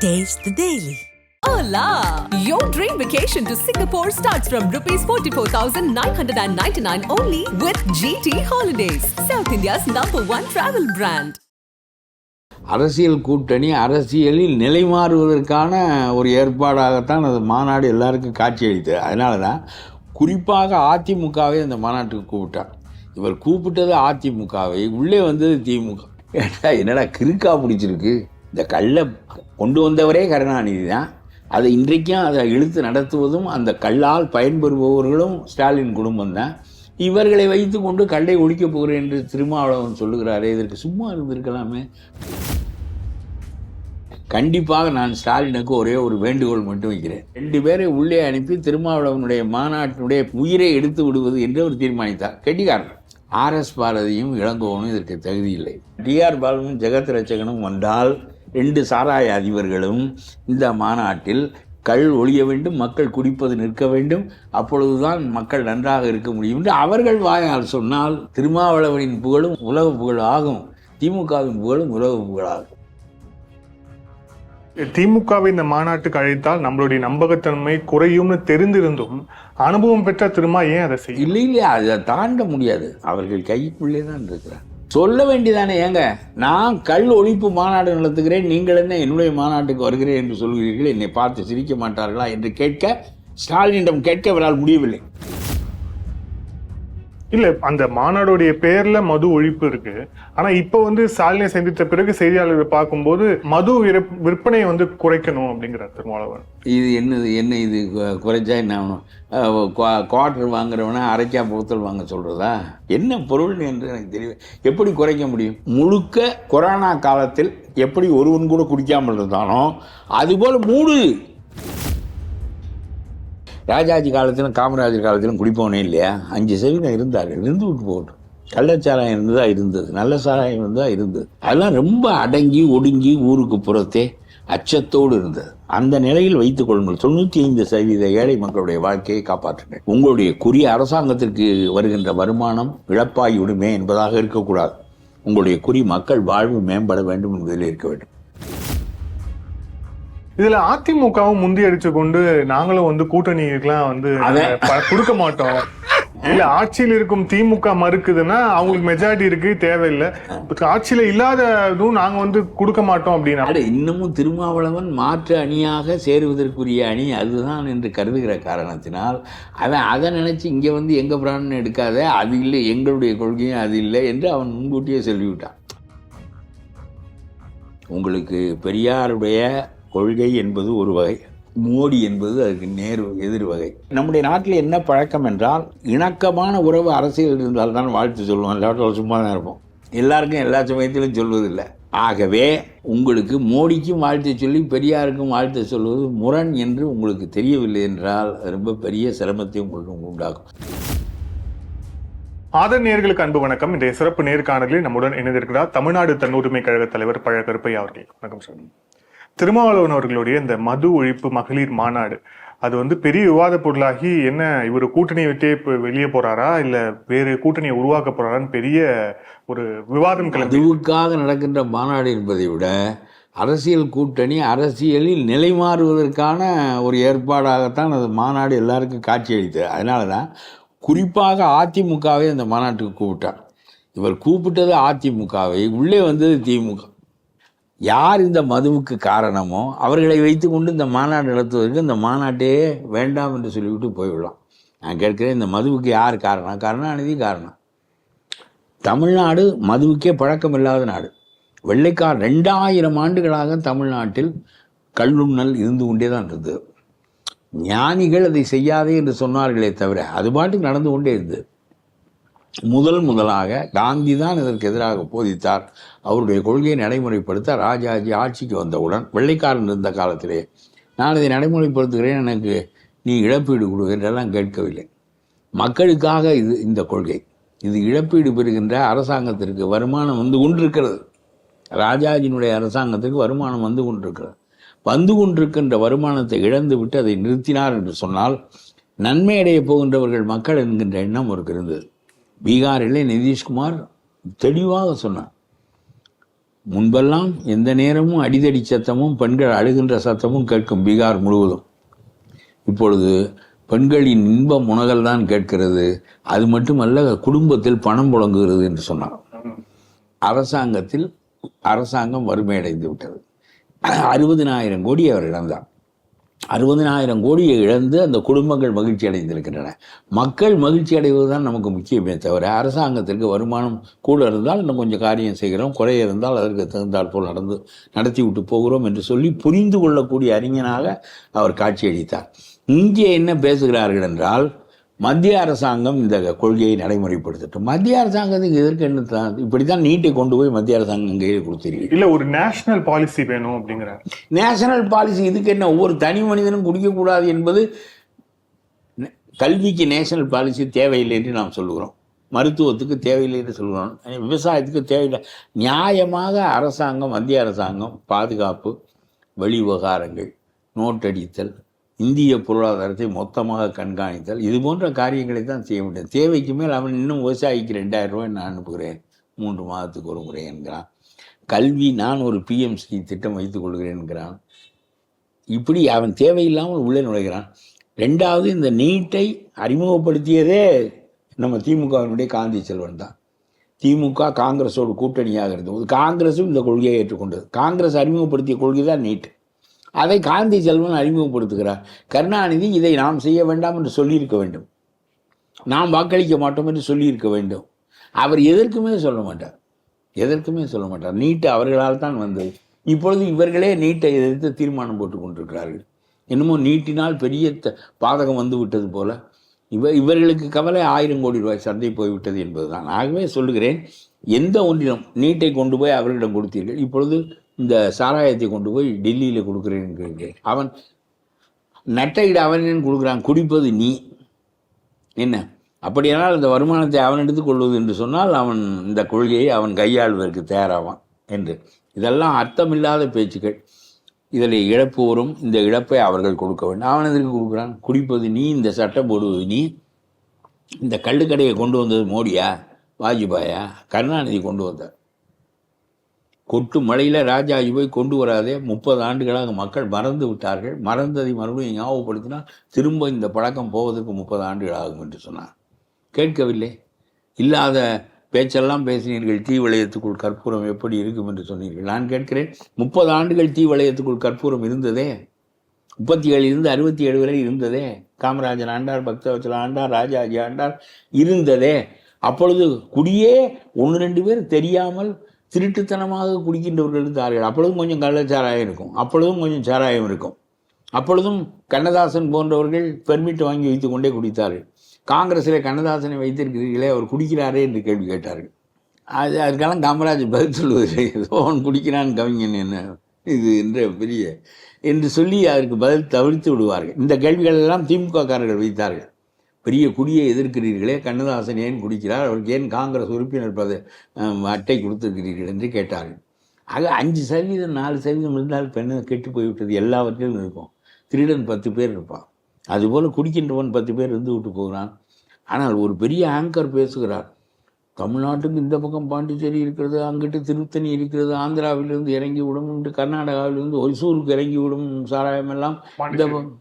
Taste the Daily. Hola! Your dream vacation to Singapore starts from rupees 44,999 only with GT Holidays, South India's #1 travel brand. அரசியல் கூட்டணி அரசியலில் நிலைமாறுவதற்கான ஒரு ஏற்பாடாகத்தான் அது மாநாடு எல்லாருக்கும் காட்சியளித்தது. அதனால தான் குறிப்பாக அதிமுகவை அந்த மாநாட்டுக்கு கூப்பிட்டார். இவர் கூப்பிட்டது அதிமுகவை, உள்ளே வந்தது திமுக. என்னடா கிறுக்கா பிடிச்சிருக்கு, இந்த கல்லை கொண்டு வந்தவரே கருணாநிதி தான், அதை இன்றைக்கும் அதை இழுத்து நடத்துவதும் அந்த கல்லால் பயன்பெறுபவர்களும் ஸ்டாலின் குடும்பம் தான். இவர்களை வைத்து கொண்டு கல்லை ஒழிக்கப் போகிறேன் என்று திருமாவளவன் சொல்லுகிறாரே, இதற்கு சும்மா இருந்திருக்கலாமே. கண்டிப்பாக நான் ஸ்டாலினுக்கு ஒரே ஒரு வேண்டுகோள் மட்டும் வைக்கிறேன். 2 பேரை உள்ளே அனுப்பி திருமாவளவனுடைய மாநாட்டினுடைய உயிரை எடுத்து விடுவது என்று அவர் தீர்மானித்தார். கெட்டிக்காரன். RS பாரதியும் இளங்கோவனும் இதற்கு தகுதி இல்லை. TR பாலுவும் ஜெகத் ரட்சகனும் வந்தால் 2 சாராய அதிபர்களும் இந்த மாநாட்டில் கள் ஒழிய வேண்டும், மக்கள் குடிப்பது நிற்க வேண்டும், அப்பொழுதுதான் மக்கள் நன்றாக இருக்க முடியும் என்று அவர்கள் வாயால் சொன்னால் திருமாவளவனின் புகழும் உலக புகழ் ஆகும், திமுகவின் புகழும் உலக புகழாகும். திமுகவை இந்த மாநாட்டுக்கு அழைத்தால் நம்மளுடைய நம்பகத்தன்மை குறையும்னு தெரிந்திருந்தும் அனுபவம் பெற்ற திருமா ஏன் அதை செய்ய இல்லை, அதை தாண்ட முடியாது. அவர்கள் கைக்குள்ளே தான் இருக்கிறார். சொல்ல வேண்டியதானே, ஏங்க நான் கள் ஒழிப்பு மாநாடு நடத்துகிறேன், நீங்கள் என்ன என்னுடைய மாநாட்டுக்கு வருகிறேன் என்று சொல்கிறீர்கள், என்னை பார்த்து சிரிக்க மாட்டார்களா என்று கேட்க ஸ்டாலினிடம் கேட்க அவரால் முடியவில்லை. இல்ல, அந்த மாநாடுடைய பேர்ல மது ஒழிப்பு இருக்கு. ஆனா இப்ப ஸ்டாலினை சந்தித்த பிறகு செய்தியாளர்கள் பார்க்கும்போது மது விற்பனையை குறைக்கணும் அப்படிங்கிற திருமாவளவன். இது என்ன இது குறைச்சா என்ன ஆகணும்? குவார்டர் வாங்குறவன அரைக்கா போத்தல் வாங்க சொல்றதா? என்ன பொருள் என்று எனக்கு தெரியல. எப்படி குறைக்க முடியும்? முழுக்க கொரோனா காலத்தில் எப்படி ஒருவன் கூட குடிக்காமல் இருந்தானோ அதுபோல் மூடு. ராஜாஜி காலத்திலும் காமராஜர் காலத்திலும் குடிப்பவனே இல்லையா? 5% இருந்தார், இருந்து விட்டு போகட்டும். கள்ளச்சாராயம் இருந்ததா இருந்தது, நல்ல சாராயம் இருந்ததா இருந்தது. அதெல்லாம் ரொம்ப அடங்கி ஒடுங்கி ஊருக்கு புறத்தே அச்சத்தோடு இருந்தது. அந்த நிலையில் வைத்துக் கொள்ளுங்கள். 95% ஏழை மக்களுடைய வாழ்க்கையை காப்பாற்றுங்கள். உங்களுடைய குறி அரசாங்கத்திற்கு வருகின்ற வருமானம் இழப்பாகி விடுமே என்பதாக இருக்கக்கூடாது. உங்களுடைய குறி மக்கள் வாழ்வு மேம்பட வேண்டும் என்பதில் இருக்க வேண்டும். இதுல அதிமுகவும் முந்தி அடிச்சு கொண்டு நாங்களும் கூட்டணிக்கெல்லாம் கொடுக்க மாட்டோம், இல்ல ஆட்சியில் இருக்கும் திமுக மறுக்குதுன்னா அவங்களுக்கு மெஜாரிட்டி இருக்கு தேவையில்லை, ஆட்சியில இல்லாததும் நாங்க கொடுக்க மாட்டோம் அப்படின்னா. இன்னமும் திருமாவளவன் மாற்று அணியாக சேருவதற்குரிய அணி அதுதான் என்று கருதுகிற காரணத்தினால் அவன் அதை நினைச்சு இங்க எங்க பிராணம் எடுக்காத, அது இல்லை, எங்களுடைய கொள்கையும் அது இல்லை என்று அவன் முன்கூட்டியே சொல்லிவிட்டான். உங்களுக்கு பெரியாருடைய கொள்கை என்பது ஒரு வகை, மோடி என்பது அதுக்கு எதிர் வகை. நம்முடைய நாட்டில் என்ன பழக்கம் என்றால், இணக்கமான உறவு அரசியல் இருந்தால் தான் வாழ்த்து சொல்லுவோம், எல்லாரும் சும்மா தான் இருப்போம். எல்லாருக்கும் எல்லா சமயத்திலும் சொல்வதில்லை. ஆகவே உங்களுக்கு மோடிக்கும் வாழ்த்து சொல்லி பெரியாருக்கும் வாழ்த்து சொல்வது முரண் என்று உங்களுக்கு தெரியவில்லை என்றால் ரொம்ப பெரிய சிரமத்தை உங்களுக்கு உண்டாகும். ஆதர் நேயர்களுக்கு அன்பு வணக்கம். இன்றைய சிறப்பு நேர்காணலில் நம்முடன் இணைந்திருக்கிறார் தமிழ்நாடு தன்னுரிமை கழக தலைவர் பழ கருப்பையா அவர்கள். வணக்கம் சார். திருமாவளவன் அவர்களுடைய இந்த மது ஒழிப்பு மகளிர் மாநாடு அது பெரிய விவாத பொருளாகி, என்ன இவர் கூட்டணியை விட்டே வெளியே போறாரா இல்ல வேறு கூட்டணியை உருவாக்க போறாரான்னு பெரிய ஒரு விவாதம் கிளம்பி. மதுவுக்காக நடக்கின்ற மாநாடு என்பதை விட அரசியல் கூட்டணி அரசியலில் நிலைமாறுவதற்கான ஒரு ஏற்பாடாகத்தான் அது மாநாடு எல்லாருக்கும் காட்சியளித்தது. அதனால தான் குறிப்பாக அதிமுகவை அந்த மாநாட்டுக்கு கூப்பிட்டார். இவர் கூப்பிட்டது அதிமுகவை, உள்ளே வந்தது திமுக. யார் இந்த மதுவுக்கு காரணமோ அவர்களை வைத்து கொண்டு இந்த மாநாடு நடத்துவதற்கு இந்த மாநாட்டே வேண்டாம் என்று சொல்லிவிட்டு போய்விடலாம். நான் கேட்கிறேன், இந்த மதுவுக்கு யார் காரணம்? கருணாநிதி காரணம். தமிழ்நாடு மதுவுக்கே பழக்கம் இல்லாத நாடு. வெள்ளைக்கார் 2000 ஆண்டுகளாக தமிழ்நாட்டில் கள்ளுண்ணல் இருந்து கொண்டே தான் இருந்தது. ஞானிகள் அதை செய்யாதே என்று சொன்னார்களே தவிர அது பாட்டுக்கு நடந்து கொண்டே இருந்தது. முதலாக காந்தி தான் இதற்கு எதிராக போதித்தார். அவருடைய கொள்கையை நடைமுறைப்படுத்த ராஜாஜி ஆட்சிக்கு வந்தவுடன் வெள்ளைக்காரன் இருந்த காலத்திலே நான் இதை நடைமுறைப்படுத்துகிறேன், எனக்கு நீ இழப்பீடு கொடு என்றெல்லாம் கேட்கவில்லை. மக்களுக்காக இந்த கொள்கை. இது இழப்பீடு பெறுகின்ற அரசாங்கத்திற்கு வருமானம் கொண்டிருக்கிறது. ராஜாஜினுடைய அரசாங்கத்திற்கு வருமானம் கொண்டிருக்கின்ற வருமானத்தை இழந்து விட்டு அதை நிறுத்தினார் என்று சொன்னால் நன்மை அடைய போகின்றவர்கள் மக்கள் என்கின்ற எண்ணம் அவருக்கு இருந்தது. பீகாரிலே நிதிஷ்குமார் தெளிவாக சொன்னார், முன்பெல்லாம் எந்த நேரமும் அடிதடி சத்தமும் பெண்கள் அழுகின்ற சத்தமும் கேட்கும் பீகார் முழுவதும். இப்பொழுது பெண்களின் இன்ப முனகல் தான் கேட்கிறது. அது மட்டுமல்ல, குடும்பத்தில் பணம் புழங்குகிறது என்று சொன்னார். அரசாங்கம் வறுமையடைந்து விட்டது. 60,000 கோடி அவர் இழந்தார். 60,000 கோடியை இழந்து அந்த குடும்பங்கள் மகிழ்ச்சி அடைந்திருக்கின்றன. மக்கள் மகிழ்ச்சி அடைவது தான் நமக்கு முக்கியமே தவிர, அரசாங்கத்திற்கு வருமானம் கூட இருந்தால் இன்னும் கொஞ்சம் காரியம் செய்கிறோம், குறைய இருந்தால் அதற்கு தகுந்தாற் போல் நடத்தி விட்டு போகிறோம் என்று சொல்லி புரிந்து கொள்ளக்கூடிய அறிஞனாக அவர் காட்சியளித்தார். இங்கே என்ன பேசுகிறார்கள் என்றால், மத்திய அரசாங்கம் இந்த கொள்கையை நடைமுறைப்படுத்தட்டும். மத்திய அரசாங்கத்துக்கு எதற்கு என்ன? இப்படித்தான் நீட்டை கொண்டு போய் மத்திய அரசாங்கம் கையில் கொடுத்துருக்கு. இல்ல, ஒரு நேஷனல் பாலிசி வேணும் அப்படிங்கிற. நேஷனல் பாலிசி இதுக்கு என்ன? ஒவ்வொரு தனி மனிதனும் குடிக்கக்கூடாது என்பது கல்விக்கு நேஷனல் பாலிசி தேவையில்லை என்று நாம் சொல்லுகிறோம். மருத்துவத்துக்கு தேவையில்லை என்று சொல்கிறோம். விவசாயத்துக்கு தேவையில்லை. நியாயமாக அரசாங்கம், மத்திய அரசாங்கம் பாதுகாப்பு, வெளி விவகாரங்கள், நோட்டடித்தல், இந்திய பொருளாதாரத்தை மொத்தமாக கண்காணித்தல், இது போன்ற காரியங்களை தான் செய்ய முடியும். தேவைக்கு மேல் அவன் இன்னும் விவசாயிக்கு 2,000 ரூபாய் நான் அனுப்புகிறேன் 3 மாதத்துக்கு ஒரு முறை என்கிறான். கல்வி நான் ஒரு PMC திட்டம் வைத்துக் கொள்கிறேன் என்கிறான். இப்படி அவன் தேவையில்லாமல் உள்ளே நுழைகிறான். 2வது, இந்த நீட்டை அறிமுகப்படுத்தியதே நம்ம திமுகவினுடைய காந்தி செல்வன் தான். திமுக காங்கிரஸோடு கூட்டணியாக இருந்தபோது காங்கிரஸும் இந்த கொள்கையை ஏற்றுக்கொண்டது. காங்கிரஸ் அறிமுகப்படுத்திய கொள்கை தான் நீட். அதை காந்தி செல்வன் அறிமுகப்படுத்துகிறார். கருணாநிதி இதை நாம் செய்ய வேண்டாம் என்று சொல்லியிருக்க வேண்டும், நாம் வாக்களிக்க மாட்டோம் என்று சொல்லியிருக்க வேண்டும். அவர் எதற்குமே சொல்ல மாட்டார். நீட்டு அவர்களால் தான் வந்தது. இப்பொழுது இவர்களே நீட்டை எதிர்த்து தீர்மானம் போட்டு கொண்டிருக்கிறார்கள். இன்னமும் நீட்டினால் பெரிய பாதகம் வந்து விட்டது போல. இவர்களுக்கு கவலை 1000 கோடி ரூபாய் சந்தை போய்விட்டது என்பதுதான். ஆகவே சொல்லுகிறேன், எந்த ஒன்றிலும் நீட்டை கொண்டு போய் அவர்களிடம் கொடுத்தீர்கள், இப்பொழுது இந்த சாராயத்தை கொண்டு போய் டெல்லியில் கொடுக்குறேன்னு அவன் நட்டையிட அவன் கொடுக்குறான், குடிப்பது நீ என்ன? அப்படியானால் இந்த வருமானத்தை அவன் எடுத்துக் கொள்வது என்று சொன்னால் அவன் இந்த கொள்கையை அவன் கையாளுவதற்கு தயாராவான் என்று. இதெல்லாம் அர்த்தமில்லாத பேச்சுக்கள். இதில் இழப்பு வரும். இந்த இழப்பை அவர்கள் கொடுக்க வேண்டும். அவன் எதற்கு கொடுக்குறான்? குடிப்பது நீ, இந்த சட்டம் போடுவது நீ. இந்த கள்ளுக்கடையை கொண்டு வந்தது மோடியா, வாஜ்பாயா, கருணாநிதி கொண்டு வந்தார். கொட்டு மழையில் ராஜாஜி போய் கொண்டு வராதே. 30 ஆண்டுகளாக மக்கள் மறந்து விட்டார்கள். மறந்ததை மறுபடியும் ஞாபகப்படுத்தினால் திரும்ப இந்த பழக்கம் போவதற்கு 30 ஆண்டுகள் ஆகும் என்று சொன்னார். கேட்கவில்லை. இல்லாத பேச்செல்லாம் பேசினீர்கள். தீ வளையத்துக்குள் கற்பூரம் எப்படி இருக்கும் என்று சொன்னீர்கள். நான் கேட்கிறேன், 30 ஆண்டுகள் தீ வளையத்துக்குள் கற்பூரம் இருந்ததே. 37 67 வரை இருந்ததே. காமராஜர் ஆண்டார், பக்தவச்சல ஆண்டார், ராஜாஜி ஆண்டார் இருந்ததே. அப்பொழுது குடியே 1-2 பேர் தெரியாமல் திருட்டுத்தனமாக குடிக்கின்றவர்கள் இருந்தார்கள். அப்பொழுதும் கொஞ்சம் கள்ளச்சாராயம் இருக்கும், அப்பொழுதும் கொஞ்சம் சாராயம் இருக்கும். அப்பொழுதும் கண்ணதாசன் போன்றவர்கள் பெர்மிட் வாங்கி வைத்து கொண்டே குடித்தார்கள். காங்கிரஸில் கண்ணதாசனை வைத்திருக்கிறீர்களே, அவர் குடிக்கிறாரே என்று கேள்வி கேட்டார்கள். அதுக்கெல்லாம் காமராஜர் பதில் சொல்வது, அவன் குடிக்கிறான் கவிஞன் என்ன இது என்று சொல்லி அதற்கு பதில் தவிர்த்து விடுவார்கள். இந்த கேள்விகள் எல்லாம் திமுககாரர்கள் வைத்தார்கள். பெரிய குடியை எதிர்க்கிறீர்களே, கண்ணதாசன் ஏன் குடிக்கிறார், அவருக்கு ஏன் காங்கிரஸ் உறுப்பினர் அட்டை கொடுத்துருக்கிறீர்கள் என்று கேட்டார்கள். ஆக 5% 4% இருந்தால் பெண்ணை கெட்டு போய்விட்டது. எல்லாவற்றிலும் இருக்கும். திருடன் 10 பேர் இருப்பான். அதுபோல் குடிக்கின்றவன் 10 பேர் இருந்து விட்டு போகிறான். ஆனால் ஒரு பெரிய ஆங்கர் பேசுகிறார், தமிழ்நாட்டுக்கு இந்த பக்கம் பாண்டிச்சேரி இருக்கிறது, அங்கிட்டு திருத்தணி இருக்கிறது, ஆந்திராவிலிருந்து இறங்கி விடும், கர்நாடகாவிலிருந்து ஒசூருக்கு இறங்கி விடும் சாராயம் எல்லாம்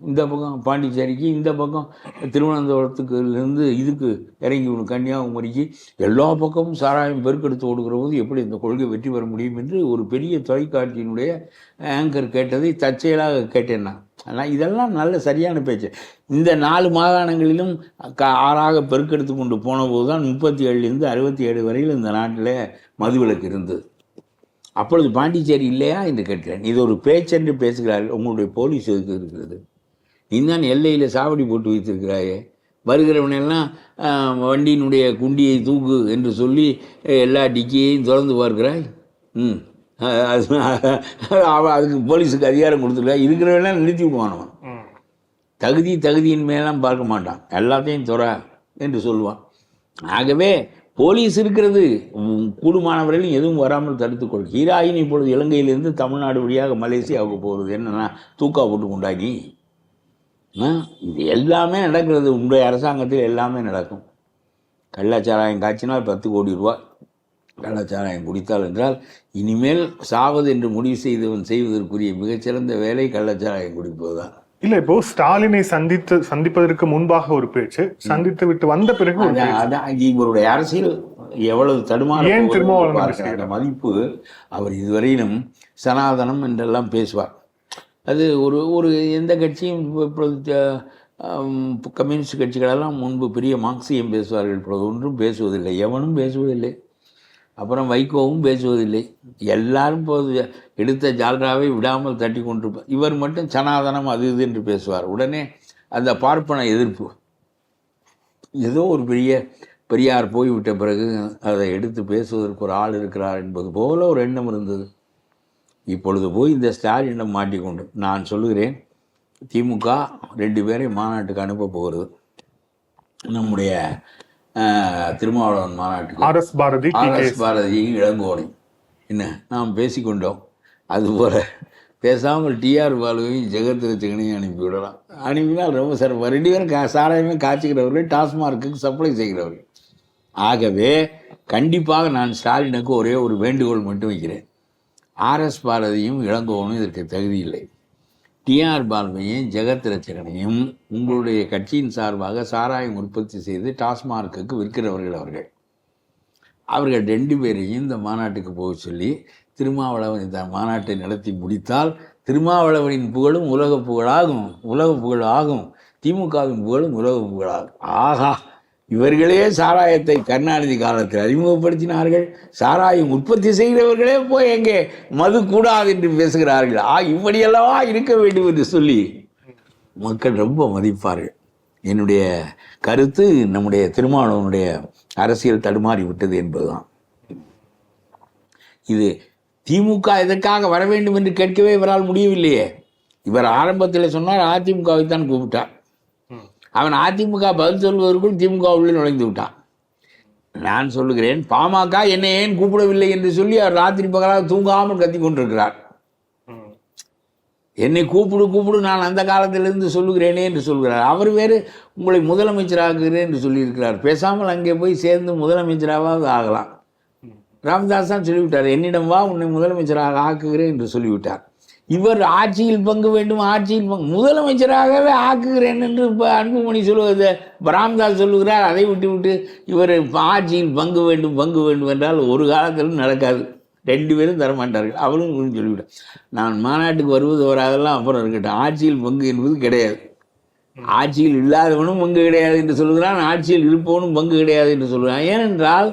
இந்த பக்கம் பாண்டிச்சேரிக்கு, இந்த பக்கம் திருவனந்தபுரத்துக்குலேருந்து இதுக்கு இறங்கி விடும் கன்னியாகுமரிக்கு, எல்லா பக்கமும் சாராயம் பெருக்கெடுத்து ஓடுகிற போது எப்படி இந்த கொள்கை வெற்றி பெற முடியும் என்று ஒரு பெரிய தொலைக்காட்சியினுடைய ஆங்கர் கேட்டதை தற்செயலாக கேட்டேன் நான். ஆனால் இதெல்லாம் நல்ல சரியான பேச்சு. இந்த 4 மாகாணங்களிலும் ஆறாக பெருக்கெடுத்து கொண்டு போன போது தான் 37 67 வரையில் இந்த நாட்டில் மதுவிலக்கு இருந்தது. அப்பொழுது பாண்டிச்சேரி இல்லையா என்று கேட்கிறேன். இது ஒரு பேச்சென்று பேசுகிறார்கள். உங்களுடைய போலீஸ் எதுக்கு இருக்கிறது? நீ தான் எல்லையில் சாவடி போட்டு வைத்திருக்கிறாயே, வருகிறவனெல்லாம் வண்டியினுடைய குண்டியை தூக்கு என்று சொல்லி எல்லா டிக்கியையும் திறந்து பார்க்கிறாய். அதுக்கு போலீஸுக்கு அதிகாரம் கொடுத்துருக்கா. இருக்கிறவெல்லாம் நிறுத்தி விடுவானவன். தகுதியின் மேலாம் பார்க்க மாட்டான், எல்லாத்தையும் துற என்று சொல்லுவான். ஆகவே போலீஸ் இருக்கிறது, கூடுமானவர்களும் எதுவும் வராமல் தடுத்துக்கொள். ஹீராயின் இப்பொழுது இலங்கையிலிருந்து தமிழ்நாடு வழியாக மலேசியாவுக்கு போகிறது. என்னன்னா தூக்கா போட்டு கொண்டாடி. இது எல்லாமே நடக்கிறது. உங்களுடைய அரசாங்கத்தில் எல்லாமே நடக்கும். கள்ளச்சாராயம் காய்ச்சினால் 10 கோடி ரூபாய், கள்ளச்சாராயம் குடித்தால் என்றால் இனிமேல் சாவது என்று முடிவு செய்வதற்குரிய மிகச்சிறந்த வேலை கள்ளச்சாராயம் குடிப்பதுதான். இல்ல, இப்போ ஸ்டாலினை சந்திப்பதற்கு முன்பாக ஒரு பேச்சு, சந்தித்து விட்டு வந்த பிறகு ஒரு பேச்சு. இவருடைய அரசியல் எவ்வளவு ஏன் தடுமாற மதிப்பு. அவர் இதுவரையிலும் சனாதனம் என்றெல்லாம் பேசுவார். அது ஒரு எந்த கட்சியும் இப்பொழுது கம்யூனிஸ்ட் கட்சிகளெல்லாம் முன்பு பெரிய மார்க்சியம் பேசுவார்கள், இப்பொழுது ஒன்றும் பேசுவதில்லை, எவனும் பேசுவதில்லை. அப்புறம் வைகோவும் பேசுவதில்லை. எல்லாரும் இப்போது எடுத்த ஜால்ராவை விடாமல் தட்டி கொண்டிருப்பார். இவர் மட்டும் சனாதனம் அது இது என்று பேசுவார். உடனே அந்த பார்ப்பன எதிர்ப்பு, ஏதோ ஒரு பெரியார் போய்விட்ட பிறகு அதை எடுத்து பேசுவதற்கு ஒரு ஆள் இருக்கிறார் என்பது போல ஒரு எண்ணம் இருந்தது. இப்பொழுது போய் இந்த ஸ்டாலினிடம் மாட்டிக்கொண்டு நான் சொல்லுகிறேன், திமுக 2 பேரை மாநாட்டுக்கு அனுப்ப போகிறது. நம்முடைய திருமாவளவன் மாநாட்டுக்கு ஆர்எஸ் பாரதியும் இளங்கோவனையும் என்ன நாம் பேசிக்கொண்டோம். அதுபோல் பேசாமல் டிஆர் பாலுவையும் ஜெகத்ரட்சகனையும் அனுப்பிவிடலாம். அனுப்பினால் ரொம்ப சிறப்பு. 2 பேரும் சாராயமே காய்ச்சிக்கிறவர்கள், டாஸ்மார்க்கு சப்ளை செய்கிறவர்கள். ஆகவே கண்டிப்பாக நான் ஸ்டாலினுக்கு ஒரே ஒரு வேண்டுகோள் மட்டும் வைக்கிறேன். ஆர்எஸ் பாரதியும் இளங்கோவனும் இதற்கு தகுதி இல்லை. டிஆர் பாலுவையும் ஜெகத்ரட்சகனையும் உங்களுடைய கட்சியின் சார்பாக சாராயம் உற்பத்தி செய்து டாஸ்மார்க்கு விற்கிறவர்கள் அவர்கள் 2 பேரையும் இந்த மாநாட்டுக்கு போக சொல்லி திருமாவளவன் இந்த மாநாட்டை நடத்தி முடித்தால் திருமாவளவனின் புகழும் உலக புகழ் ஆகும், திமுகவின் புகழும் உலக புகழாகும். ஆகா, இவர்களே சாராயத்தை கருணாநிதி காலத்தில் அறிமுகப்படுத்தினார்கள். சாராயம் உற்பத்தி செய்கிறவர்களே போய் எங்கே மது கூடாது என்று பேசுகிறார்கள். இப்படியல்லவா இருக்க வேண்டும் என்று சொல்லி மக்கள் ரொம்ப மதிப்பார்கள். என்னுடைய கருத்து நம்முடைய திருமாவளவனுடைய அரசியல் தடுமாறி விட்டது என்பதுதான். இது திமுக எதற்காக வர வேண்டும் என்று கேட்கவே இவரால் முடியவில்லையே. இவர் ஆரம்பத்தில் சொன்னார் அதிமுகவை தான் கூப்பிட்டார். அவன் அதிமுக பதில் சொல்வதற்குள் திமுக உள்ளே நுழைந்து விட்டான். நான் சொல்லுகிறேன், பாமக என்னை ஏன் கூப்பிடவில்லை என்று சொல்லி அவர் ராத்திரி பகலாக தூங்காமல் கத்தி கொண்டிருக்கிறார். என்னை கூப்பிடு நான் அந்த காலத்திலிருந்து சொல்லுகிறேனே என்று சொல்கிறார். அவர் வேறு உங்களை முதலமைச்சராக்குகிறேன் என்று சொல்லியிருக்கிறார். பேசாமல் அங்கே போய் சேர்ந்து முதலமைச்சராக ஆகலாம். ராமதாஸ் தான் சொல்லிவிட்டார், என்னிடம் வா, உன்னை முதலமைச்சராக ஆக்குகிறேன் என்று சொல்லிவிட்டார். இவர் ஆட்சியில் பங்கு வேண்டும், முதலமைச்சராகவே ஆக்குகிறேன் என்று இப்போ அன்புமணி சொல்லுவது ராமதாஸ் சொல்லுகிறார். அதை விட்டு இவர் ஆட்சியில் பங்கு வேண்டும் என்றால் ஒரு காலத்திலும் நடக்காது. 2 பேரும் தரமாட்டார்கள். அவரும் சொல்லிவிட்டார், நான் மாநாட்டுக்கு வருவது வராதெல்லாம் அப்புறம் இருக்கட்டும், ஆட்சியில் பங்கு என்பது கிடையாது. ஆட்சியில் இல்லாதவனும் பங்கு கிடையாது என்று சொல்லுகிறான், ஆட்சியில் இருப்பவனும் பங்கு கிடையாது என்று சொல்கிறான். ஏனென்றால்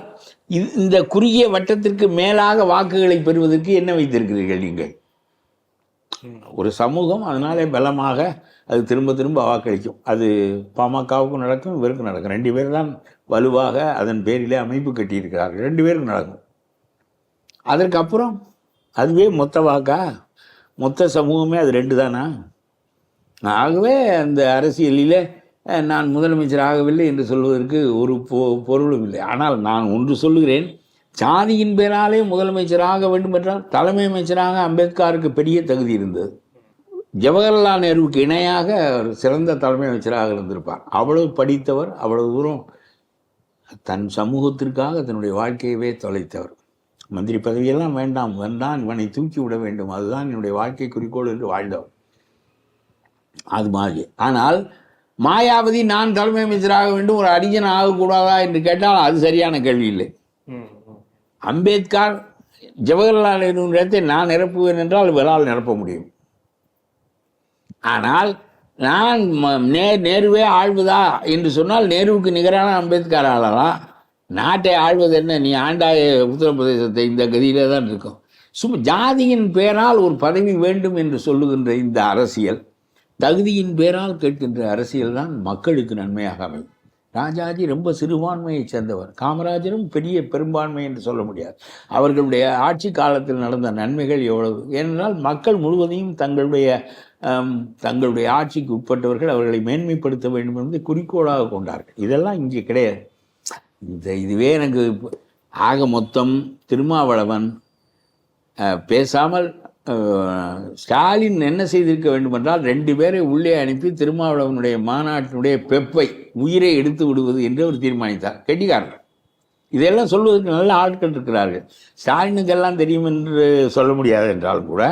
இந்த குறுகிய வட்டத்திற்கு மேலாக வாக்குகளை பெறுவதற்கு என்ன வைத்திருக்கிறீர்கள் நீங்கள்? ஒரு சமூகம் அதனாலே பலமாக அது திரும்ப வாக்களிக்கும். அது பாமகவுக்கும் நடக்கும், இவருக்கும் நடக்கும். 2 பேர் தான் வலுவாக அதன் பேரிலே அமைப்பு கட்டியிருக்கிறார்கள். 2 பேருக்கும் நடக்கும். அதற்கப்புறம் அதுவே மொத்த வாக்கா, மொத்த சமூகமே அது 2 தானா? ஆகவே அந்த அரசியலில் நான் முதலமைச்சர் ஆகவில்லை என்று சொல்வதற்கு ஒரு பொருளும் இல்லை. ஆனால் நான் ஒன்று சொல்லுகிறேன், சாதியின் பேராலே முதலமைச்சராக வேண்டும் என்றால் தலைமை அமைச்சராக அம்பேத்கருக்கு பெரிய தகுதி இருந்தது. ஜவஹர்லால் நேருவுக்கு இணையாக ஒரு சிறந்த தலைமை அமைச்சராக இருந்திருப்பார். அவ்வளவு படித்தவர், அவ்வளவு தூரம் தன் சமூகத்திற்காக தன்னுடைய வாழ்க்கையவே தொலைத்தவர். மந்திரி பதவியெல்லாம் வேண்டாம், இவனை தூக்கி விட வேண்டும், அதுதான் என்னுடைய வாழ்க்கை குறிக்கோள் என்று வாழ்ந்தவர். அது மாதிரி. ஆனால் மாயாவதி நான் தலைமை அமைச்சராக வேண்டும், ஒரு அடிஜன் ஆகக்கூடாதா என்று கேட்டால் அது சரியான கேள்வி இல்லை. அம்பேத்கர் ஜவஹர்லால் நேருவின் இடத்தை நான் நிரப்புவேன் என்றால் இவரால் நிரப்ப முடியும். ஆனால் நான் நேருவே ஆழ்வதா என்று சொன்னால் நேருவுக்கு நிகரான அம்பேத்கர் ஆளலாம். நாட்டை ஆழ்வது என்ன, நீ ஆண்டாய உத்தரப்பிரதேசத்தை, இந்த கதியிலே தான் இருக்கும். ஜாதியின் பேரால் ஒரு பதவி வேண்டும் என்று சொல்லுகின்ற இந்த அரசியல், தகுதியின் பேரால் கேட்கின்ற அரசியல் தான் மக்களுக்கு நன்மையாக அமையும். ராஜாஜி ரொம்ப சிறுபான்மையை சேர்ந்தவர், காமராஜரும் பெரிய பெரும்பான்மை என்று சொல்ல முடியாது. அவர்களுடைய ஆட்சி காலத்தில் நடந்த நன்மைகள் எவ்வளவு! ஏனென்றால் மக்கள் முழுவதையும் தங்களுடைய ஆட்சிக்கு உட்பட்டவர்கள், அவர்களை மேன்மைப்படுத்த வேண்டும் என்பதை குறிக்கோளாக கொண்டார்கள். இதெல்லாம் இங்கே கிடையாது. இதுவே எனக்கு ஆக மொத்தம் திருமாவளவன் பேசாமல் ஸ்டாலின் என்ன செய்திருக்க வேண்டும் என்றால் 2 பேரை உள்ளே அனுப்பி திருமாவளவனுடைய மாநாட்டினுடைய பெப்பை, உயிரை எடுத்து விடுவது என்று அவர் தீர்மானித்தார். கெட்டிக்காரர். இதெல்லாம் சொல்வதற்கு நல்ல ஆட்கள் இருக்கிறார்கள். ஸ்டாலினுக்கெல்லாம் தெரியும் என்று சொல்ல முடியாது என்றால் கூட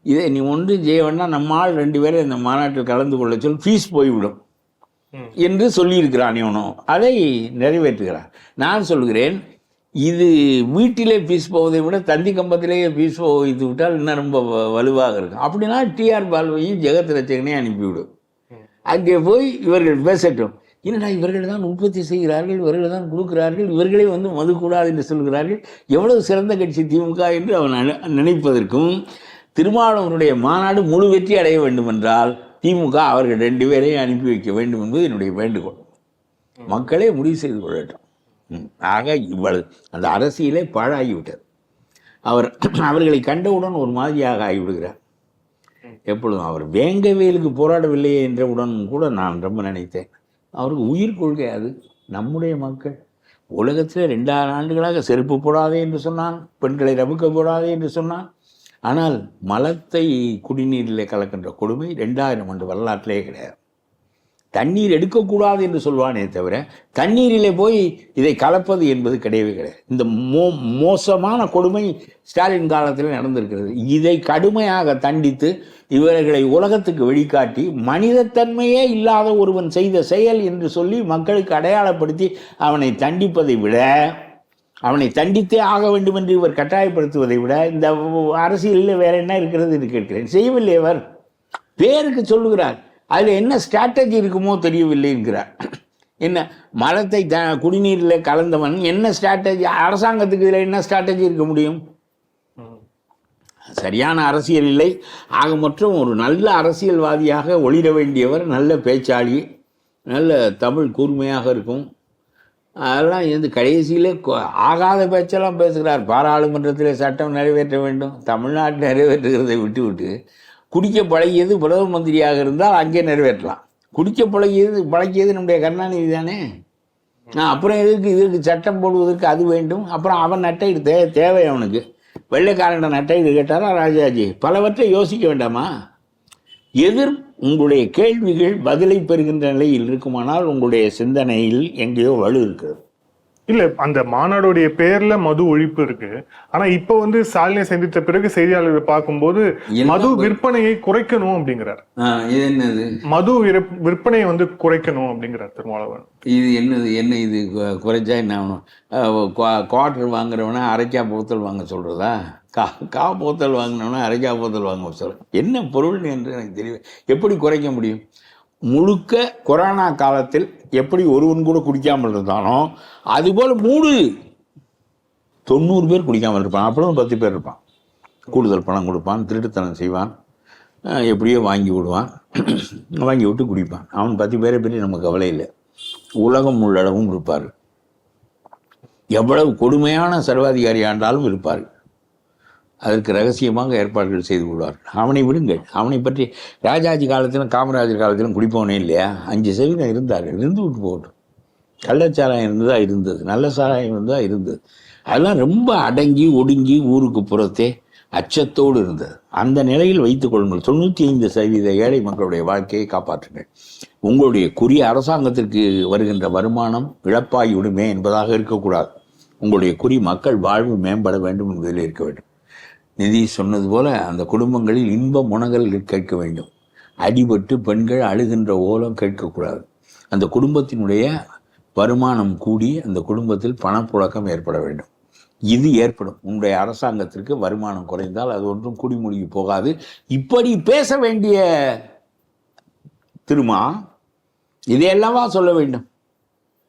இதை நீ ஒன்றும் செய்ய வேண்டாம், நம்மால் 2 பேரை இந்த மாநாட்டில் கலந்து கொள்ள சொல், ஃபீஸ் போய்விடும் என்று சொல்லியிருக்கிறான் இவனோ. அதை நிறைவேற்றுகிறான். நான் சொல்கிறேன், இது வீட்டிலே ஃபீஸ் போவதை விட தந்தி கம்பத்திலேயே ஃபீஸ் வைத்து விட்டால் இன்னும் ரொம்ப வலுவாக இருக்கும். அப்படின்னா டிஆர் பாலுவையும் ஜெகத் ரட்சகனையும் அனுப்பிவிடும். அங்கே போய் இவர்கள் பேசட்டும். என்னடா இவர்கள் தான் உற்பத்தி செய்கிறார்கள், இவர்கள் தான் கொடுக்கிறார்கள், இவர்களே வந்து மது கூடாது என்று சொல்கிறார்கள், எவ்வளவு சிறந்த கட்சி திமுக என்று அவன் நினைப்பதற்கும், திருமாவளவனுடைய மாநாடு முழு வெற்றி அடைய வேண்டும் என்றால் திமுக அவர்கள் 2 பேரையும் அனுப்பி வைக்க வேண்டும் என்பது என்னுடைய வேண்டுகோள். மக்களே முடிவு செய்து கொள்ளட்டும். ஆக இவ்வளவு அந்த அரசியலே பாழாகிவிட்டது. அவர்களை கண்டவுடன் ஒரு மாதிரியாக ஆகிவிடுகிறார். எப்பொழுதும் அவர் வேங்கவேலுக்கு போராடவில்லையே என்றவுடன் கூட நான் ரொம்ப நினைத்தேன், அவருக்கு உயிர் கொள்கை அது. நம்முடைய மக்கள் உலகத்தில் 2000 ஆண்டுகளாக செருப்பு போடாதே என்று சொன்னான், பெண்களை ரபுக்க போடாதே என்று சொன்னான். ஆனால் மலத்தை குடிநீரில் கலக்கின்ற கொடுமை 2000 ஆண்டு வரலாற்றிலே கிடையாது. தண்ணீர் எடுக்கக்கூடாது என்று சொல்வானே தவிர தண்ணீரிலே போய் இதை கலப்பது என்பது கிடையவே கிடையாது. இந்த மோசமான கொடுமை ஸ்டாலின் காலத்தில் நடந்திருக்கிறது. இதை கடுமையாக தண்டித்து இவர்களை உலகத்துக்கு வெளிக்காட்டி மனிதத்தன்மையே இல்லாத ஒருவன் செய்த செயல் என்று சொல்லி மக்களுக்கு அடையாளப்படுத்தி அவனை தண்டிப்பதை விட, அவனை தண்டித்தே ஆக வேண்டும் என்று இவர் கட்டாயப்படுத்துவதை விட இந்த அரசியலில் வேற என்ன இருக்கிறது என்று கேட்கிறேன். செய்யவில்லை. அவர் பேருக்கு சொல்லுகிறார், அதில் என்ன ஸ்ட்ராட்டஜி இருக்குமோ தெரியவில்லை என்கிறார். என்ன மலத்தை குடிநீரில் கலந்தவன் என்ன ஸ்ட்ராட்டஜி? அரசாங்கத்துக்கு இதில் என்ன ஸ்ட்ராட்டஜி இருக்க முடியும்? சரியான அரசியல் இல்லை. ஆக மொத்தம் ஒரு நல்ல அரசியல்வாதியாக ஒளிர வேண்டியவர், நல்ல பேச்சாளி, நல்ல தமிழ் கூர்மையாக இருக்கும். அதெல்லாம் இந்த கடைசியிலே ஆகாத பேச்செல்லாம் பேசுகிறார். பாராளுமன்றத்தில் சட்டம் நிறைவேற்ற வேண்டும், தமிழ்நாட்டில் நிறைவேற்றுகிறதை விட்டு குடிக்க பழகியது பிரதம மந்திரியாக இருந்தால் அங்கே நிறைவேற்றலாம். குடிக்க பழகியது நம்முடைய கருணாநிதி தானே. அப்புறம் இதற்கு சட்டம் போடுவதற்கு அது வேண்டும். அப்புறம் அவன் நட்டைடு தேவை அவனுக்கு. வெள்ளைக்காரன் நட்டைடு கேட்டாரா ராஜாஜி? பலவற்றை யோசிக்க வேண்டாமா? உங்களுடைய கேள்விகள் பதிலை பெறுகின்ற நிலையில் இருக்குமானால் உங்களுடைய சிந்தனையில் எங்கேயோ வலு இருக்கிறது. இல்ல, அந்த மாநாடுடைய பேர்ல மது ஒழிப்பு இருக்கு. ஆனா இப்ப வந்து ஸ்டாலினை சந்தித்த பிறகு செய்தியாளர்களை பார்க்கும்போது மது விற்பனையை குறைக்கணும் அப்படிங்கிறார். இது என்னது? மது விற்பனையை வந்து குறைக்கணும் அப்படிங்கிறார் திருமாவளவன். இது என்ன இது குறைச்சா என்ன ஆகணும்? குவார்டர் வாங்குறவனா அரைக்கா போத்தல் வாங்க சொல்றதா? கா போத்தல் வாங்கினவனா அரைக்கா போத்தல் வாங்க சொல்ற? என்ன பொருள் என்று எனக்கு தெரியல. எப்படி குறைக்க முடியும்? முழுக்க கொரோனா காலத்தில் எப்படி ஒருவன் கூட குடிக்காமல் இருந்தானோ அதுபோல் 90 பேர் குடிக்காமல் இருப்பான். அப்புறம் 10 பேர் இருப்பான். கூடுதல் பணம் கொடுப்பான், திருட்டுத்தனம் செய்வான், எப்படியோ வாங்கி விடுவான், வாங்கி விட்டு குடிப்பான். அவன் 10 பேரை பற்றி நமக்கு கவலை இல்லை. உலகம் உள்ளளவும் இருப்பார். எவ்வளவு கொடுமையான சர்வாதிகாரி ஆண்டாலும் இருப்பார். அதற்கு ரகசியமாக ஏற்பாடுகள் செய்து கொள்வார்கள். அவனை விடுங்கள். அவனை பற்றி ராஜாஜி காலத்திலும் காமராஜர் காலத்திலும் குடிப்பவனே இல்லையா? 5% இருந்தார்கள். இருந்து விட்டு போகட்டும். கள்ளச்சாராயம் இருந்ததா? இருந்தது. நல்ல சாராயம் இருந்ததா? இருந்தது. அதெல்லாம் ரொம்ப அடங்கி ஒடுங்கி ஊருக்கு புறத்தே அச்சத்தோடு இருந்தது. அந்த நிலையில் வைத்துக் கொள்ளுங்கள். 95% ஏழை மக்களுடைய வாழ்க்கையை காப்பாற்றுங்கள். உங்களுடைய குறி அரசாங்கத்திற்கு வருகின்ற வருமானம் இழப்பாகிவிடுமே என்பதாக இருக்கக்கூடாது. உங்களுடைய குறி மக்கள் வாழ்வு மேம்பட வேண்டும் என்பதில் இருக்க வேண்டும். நிதி சொன்னது போல அந்த குடும்பங்களில் இன்ப முனங்கள் கேட்க வேண்டும். அடிபட்டு பெண்கள் அழுகின்ற ஓலம் கேட்கக்கூடாது. அந்த குடும்பத்தினுடைய வருமானம் கூடி அந்த குடும்பத்தில் பணப்புழக்கம் ஏற்பட வேண்டும். இது ஏற்படும். உங்களுடைய அரசாங்கத்திற்கு வருமானம் குறைந்தால் அது ஒன்றும் குடிமூழ்கி போகாது. இப்படி பேச வேண்டிய திருமா இதையெல்லாமா சொல்ல வேண்டும்?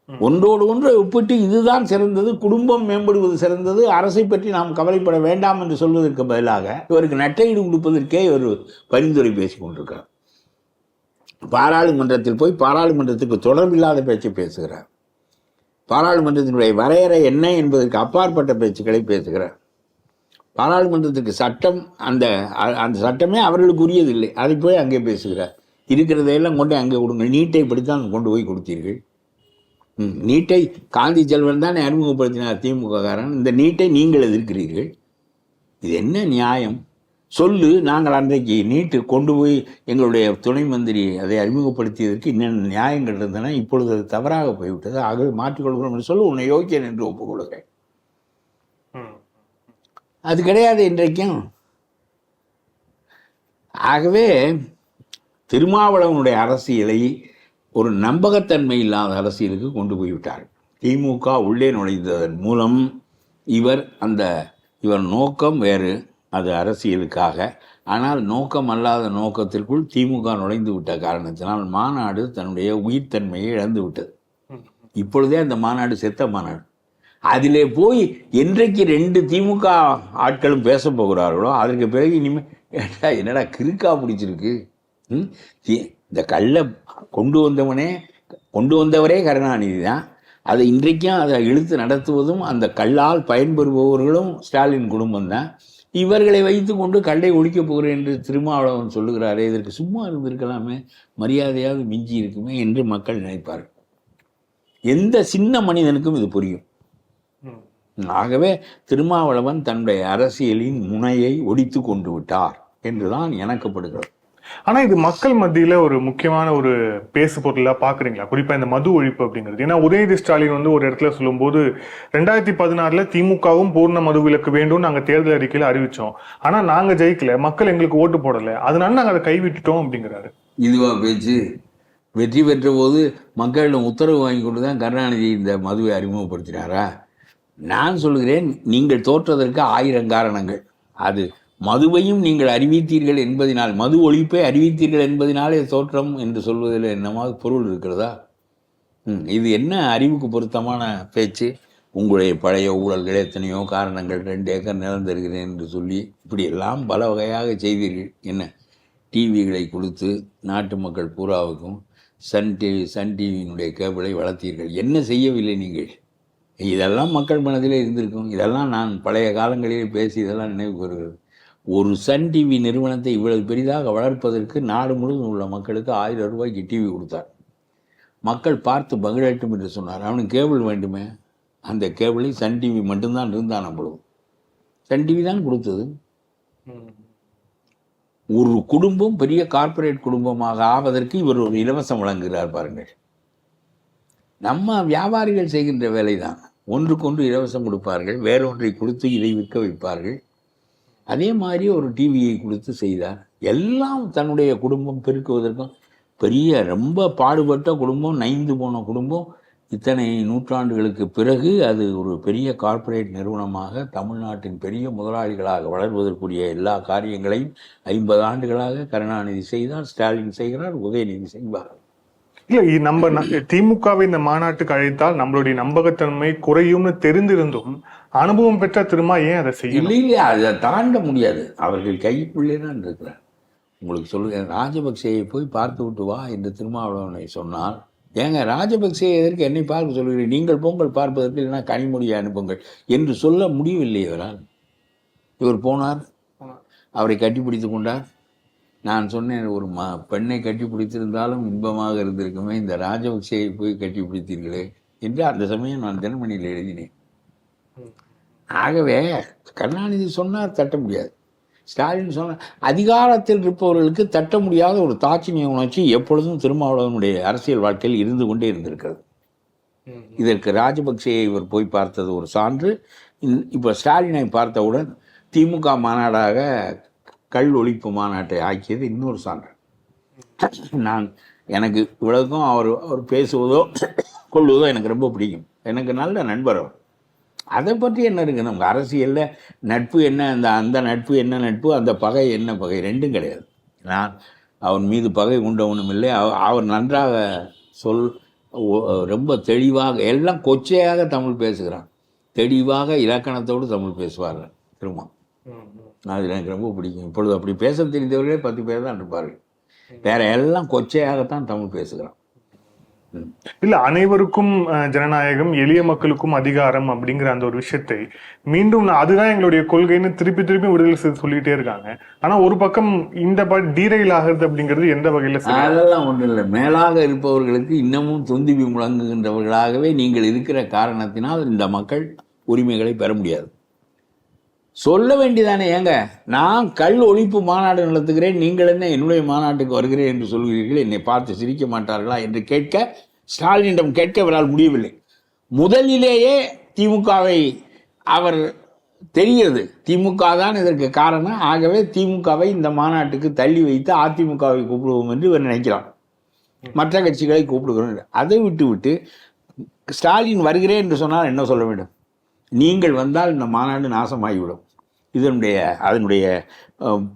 ஒன்றோடு ஒன்று ஒப்பிட்டு இதுதான் சிறந்தது, குடும்பம் மேம்படுவது சிறந்தது, அரசை பற்றி நாம் கவலைப்பட வேண்டாம் என்று சொல்வதற்கு பதிலாக இவருக்கு நட்டையீடு கொடுப்பதற்கே ஒரு பரிந்துரை பேசிக் கொண்டிருக்கிறார். பாராளுமன்றத்தில் போய் பாராளுமன்றத்துக்கு தொடர்பில்லாத பேச்சை பேசுகிறார். பாராளுமன்றத்தினுடைய வரையறை என்ன என்பதற்கு அப்பாற்பட்ட பேச்சுக்களை பேசுகிறார். பாராளுமன்றத்துக்கு சட்டம் அந்த சட்டமே அவர்களுக்கு உரியதில்லை. அதை போய் அங்கே பேசுகிறார். இருக்கிறதையெல்லாம் கொண்டு அங்கே கொடுங்க. நீட்டை படித்தான் கொண்டு போய் கொடுத்தீர்கள். நீட்டை காந்தி செல்வன் தான் அறிமுகப்படுத்தினார் திமுக காரன். இந்த நீட்டை நீங்கள் எதிர்க்கிறீர்கள். இது என்ன நியாயம்? சொல்லு, நாங்கள் அன்றைக்கு நீட்டு கொண்டு போய் எங்களுடைய துணை மந்திரி அதை அறிமுகப்படுத்தியதற்கு இன்னும் நியாயங்கள் இருந்தன, இப்பொழுது அது தவறாக போய்விட்டது, ஆகவே மாற்றிக்கொள்கிறோம் என்று சொல்லி உன்னை யோக்கியன் என்று ஒப்புக்கொள்கிறேன். அது கிடையாது இன்றைக்கும். ஆகவே திருமாவளவனுடைய அரசியலை ஒரு நம்பகத்தன்மை இல்லாத அரசியலுக்கு கொண்டு போய்விட்டார். திமுக உள்ளே நுழைந்ததன் மூலம் இவர் நோக்கம் வேறு, அது அரசியலுக்காக. ஆனால் நோக்கம் அல்லாத நோக்கத்திற்குள் திமுக நுழைந்து விட்ட காரணத்தினால் மாநாடு தன்னுடைய உயிர்த்தன்மையை இழந்து விட்டது. இப்பொழுதே அந்த மாநாடு செத்த மாநாடு. அதிலே போய் என்றைக்கு 2 திமுக ஆட்களும் பேச போகிறார்களோ அதற்கு பிறகு இனிமேல் என்னடா கிறுக்கா பிடிச்சிருக்கு. இந்த கல்லை கொண்டு வந்தவரே கருணாநிதி தான். அதை இன்றைக்கும் அதை இழுத்து நடத்துவதும் அந்த கல்லால் பயன்பெறுபவர்களும் ஸ்டாலின் குடும்பம் தான். இவர்களை வைத்து கொண்டு கல்லை ஒழிக்கப் போகிறேன் என்று திருமாவளவன் சொல்லுகிறாரே, இதற்கு சும்மா இருந்திருக்கலாமே, மரியாதையாவது மிஞ்சி இருக்குமே என்று மக்கள் நினைப்பார்கள். எந்த சின்ன மனிதனுக்கும் இது புரியும். ஆகவே திருமாவளவன் தன்னுடைய அரசியலின் முனையை ஒடித்து கொண்டு விட்டார் என்றுதான் எனக்கப்படுகிறது. ஆனா இது மக்கள் மத்தியில ஒரு முக்கியமான ஒரு பேசு பொருளா பாக்குறீங்களா, குறிப்பா இந்த மது ஒழிப்பு அப்படிங்கிறது? ஏன்னா உதயநிதி ஸ்டாலின் வந்து ஒரு இடத்துல சொல்லும் போது 2016 திமுகவும் பூர்ண மது விலக்கு வேண்டும் நாங்க தேர்தல் அறிக்கையில அறிவிச்சோம், ஆனா நாங்க ஜெயிக்கல, மக்கள் எங்களுக்கு ஓட்டு போடல, அதனால நாங்க அதை கைவிட்டுட்டோம் அப்படிங்கிறாரு. இதுவா பேச்சு? வெற்றி பெற்ற போது மக்களிடம் உத்தரவு வாங்கி கொண்டுதான் கருணாநிதி இந்த மதுவை அறிமுகப்படுத்தினாரா? நான் சொல்கிறேன், நீங்கள் தோற்றதற்கு 1000 காரணங்கள். அது மதுவையும் நீங்கள் அறிவித்தீர்கள் என்பதனால், மது ஒழிப்பை அறிவித்தீர்கள் என்பதனாலே தோற்றம் என்று சொல்வதில் என்னமாவது பொருள் இருக்கிறதா? இது என்ன அறிவுக்கு பொருத்தமான பேச்சு? உங்களுடைய பழைய ஊழல்கள் எத்தனையோ காரணங்கள், 2 ஏக்கர் நிலம் தருகிறேன் என்று சொல்லி இப்படியெல்லாம் பல வகையாக செய்தீர்கள். என்ன டிவிகளை கொடுத்து நாட்டு மக்கள் பூராவுக்கும் சன் டிவியினுடைய கேபிளை வளர்த்தீர்கள். என்ன செய்யவில்லை நீங்கள்? இதெல்லாம் மக்கள் மனதிலே இருந்திருக்கும். இதெல்லாம் நான் பழைய காலங்களிலே பேசி இதெல்லாம் நினைவுக்கு வருகிறது. ஒரு சன் டிவி நிறுவனத்தை இவ்வளவு பெரிதாக வளர்ப்பதற்கு நாடு முழுவதும் உள்ள மக்களுக்கு 1000 ரூபாய்க்கு டிவி கொடுத்தார். மக்கள் பார்த்து மகிழட்டும் என்று சொன்னார். அவனுக்கு கேபிள் வேண்டுமே, அந்த கேபிளை சன் டிவி மட்டும்தான் இருந்தான். நம்மளும் சன் டிவி தான் கொடுத்தது. ஒரு குடும்பம் பெரிய கார்ப்பரேட் குடும்பமாக ஆவதற்கு இவர் ஒரு இலவசம் வழங்குகிறார் பாருங்கள். நம்ம வியாபாரிகள் செய்கின்ற வேலை தான். ஒன்றுக்கொன்று இலவசம் கொடுப்பார்கள், வேறொன்றை கொடுத்து இதை விற்க வைப்பார்கள். அதே மாதிரி ஒரு டிவியை கொடுத்து செய்தார். எல்லாம் தன்னுடைய குடும்பம் பெருக்குவதற்கும். பெரிய ரொம்ப பாடுபட்ட குடும்பம், நைந்து போன குடும்பம், இத்தனை நூற்றாண்டுகளுக்கு பிறகு அது ஒரு பெரிய கார்ப்பரேட் நிறுவனமாக தமிழ்நாட்டின் பெரிய முதலாளிகளாக வளர்வதற்குரிய எல்லா காரியங்களையும் 50 ஆண்டுகளாக கருணாநிதி செய்தார், ஸ்டாலின் செய்கிறார், உதயநிதி செய்வார். இல்ல, நம்ம திமுகவை இந்த மாநாட்டுக்கு அழைத்தால் நம்மளுடைய நம்பகத்தன்மை குறையும்னு தெரிந்திருந்தும் அனுபவம் பெற்ற திரும்ப ஏன் அதை செய்ய? இல்லையா, அதை தாண்ட முடியாது. அவர்கள் கைக்குள்ளே தான் இருக்கிறார். உங்களுக்கு சொல்லுங்க, ராஜபக்சேயை போய் பார்த்து விட்டு வா என்று திருமாவளவனை சொன்னால், ஏங்க ராஜபக்சே எதற்கு என்னை பார்க்க சொல்கிறீர்கள், நீங்கள் பொங்கல் பார்ப்பதற்கு இல்லைன்னா கனிமொழியை அனுப்புங்கள் என்று சொல்ல முடியவில்லை இவரால். இவர் போனார், அவரை கட்டிப்பிடித்து கொண்டார். நான் சொன்னேன், ஒரு பெண்ணை கட்டி பிடித்திருந்தாலும் இன்பமாக இருந்திருக்குமே, இந்த ராஜபக்சேயை போய் கட்டி பிடித்தீர்களே என்று அந்த சமயம் நான் தினமணியில் எழுதினேன். ஆகவே கருணாநிதி சொன்னார் தட்ட முடியாது, ஸ்டாலின் சொன்னார். அதிகாரத்தில் இருப்பவர்களுக்கு தட்ட முடியாத ஒரு தாட்சிணிய உணர்ச்சி எப்பொழுதும் திருமாவளவனுடைய அரசியல் வாழ்க்கையில் இருந்து கொண்டே இருந்திருக்கிறது. இதற்கு ராஜபக்சேயை இவர் போய் பார்த்தது ஒரு சான்று. இப்போ ஸ்டாலினை பார்த்தவுடன் திமுக மாநாடாக கள் ஒழிப்பு மாநாட்டை ஆக்கியது இன்னொரு சான்று. எனக்கு இவ்வளவுக்கும் அவர் பேசுவதோ கொள்வதோ எனக்கு ரொம்ப பிடிக்கும். எனக்கு நல்ல நண்பர் அவர். அதை பற்றி என்ன இருக்குது நமக்கு? அரசியலில் நட்பு என்ன, அந்த நட்பு என்ன நட்பு, அந்த பகை என்ன பகை, ரெண்டும் கிடையாது. நான் அவன் மீது பகை உண்டவனும் இல்லை. அவர் நன்றாக ரொம்ப தெளிவாக, எல்லாம் கொச்சையாக தமிழ் பேசுகிறான், தெளிவாக இலக்கணத்தோடு தமிழ் பேசுவார்கள் திரும்ப. அது எனக்கு ரொம்ப பிடிக்கும். இப்பொழுது அப்படி பேச தெரிந்தவர்களே 10 பேர் தான் இருப்பார்கள். வேற எல்லாம் கொச்சையாகத்தான் தமிழ் பேசுகிறான். இல்ல, அனைவருக்கும் ஜனநாயகம், எளிய மக்களுக்கும் அதிகாரம் அப்படிங்கிற அந்த ஒரு விஷயத்தை மீண்டும் அதுதான் எங்களுடைய கொள்கைன்னு திருப்பி விடுதலை செய்து சொல்லிட்டே இருக்காங்க. ஆனா ஒரு பக்கம் இந்த டீரைல் ஆகுறது அப்படிங்கிறது எந்த வகையில? அதெல்லாம் ஒன்றும் இல்லை. மேலாக இருப்பவர்களுக்கு இன்னமும் தொந்திவி முழங்குகின்றவர்களாகவே நீங்கள் இருக்கிற காரணத்தினால் இந்த மக்கள் உரிமைகளை பெற முடியாது. சொல்ல வேண்டியதானே. ஏங்க, நான் கல் ஒழிப்பு மாநாடு நடத்துகிறேன், நீங்கள் என்ன என்னுடைய மாநாட்டுக்கு வருகிறேன் என்று சொல்கிறீர்கள், என்னை பார்த்து சிரிக்க மாட்டார்களா என்று கேட்க ஸ்டாலினிடம் கேட்க அவரால் முடியவில்லை. முதலிலேயே திமுகவை அவர் தெரிகிறது, திமுக தான் இதற்கு காரணம், ஆகவே திமுகவை இந்த மாநாட்டுக்கு தள்ளி வைத்து அதிமுகவை கூப்பிடுவோம் என்று இவர் நினைக்கிறார். மற்ற கட்சிகளை கூப்பிடுகிறோம். அதை விட்டு ஸ்டாலின் வருகிறேன் என்று சொன்னால் என்ன சொல்ல வேண்டும்? நீங்கள் வந்தால் இந்த மாநாடு நாசமாகிவிடும், அதனுடைய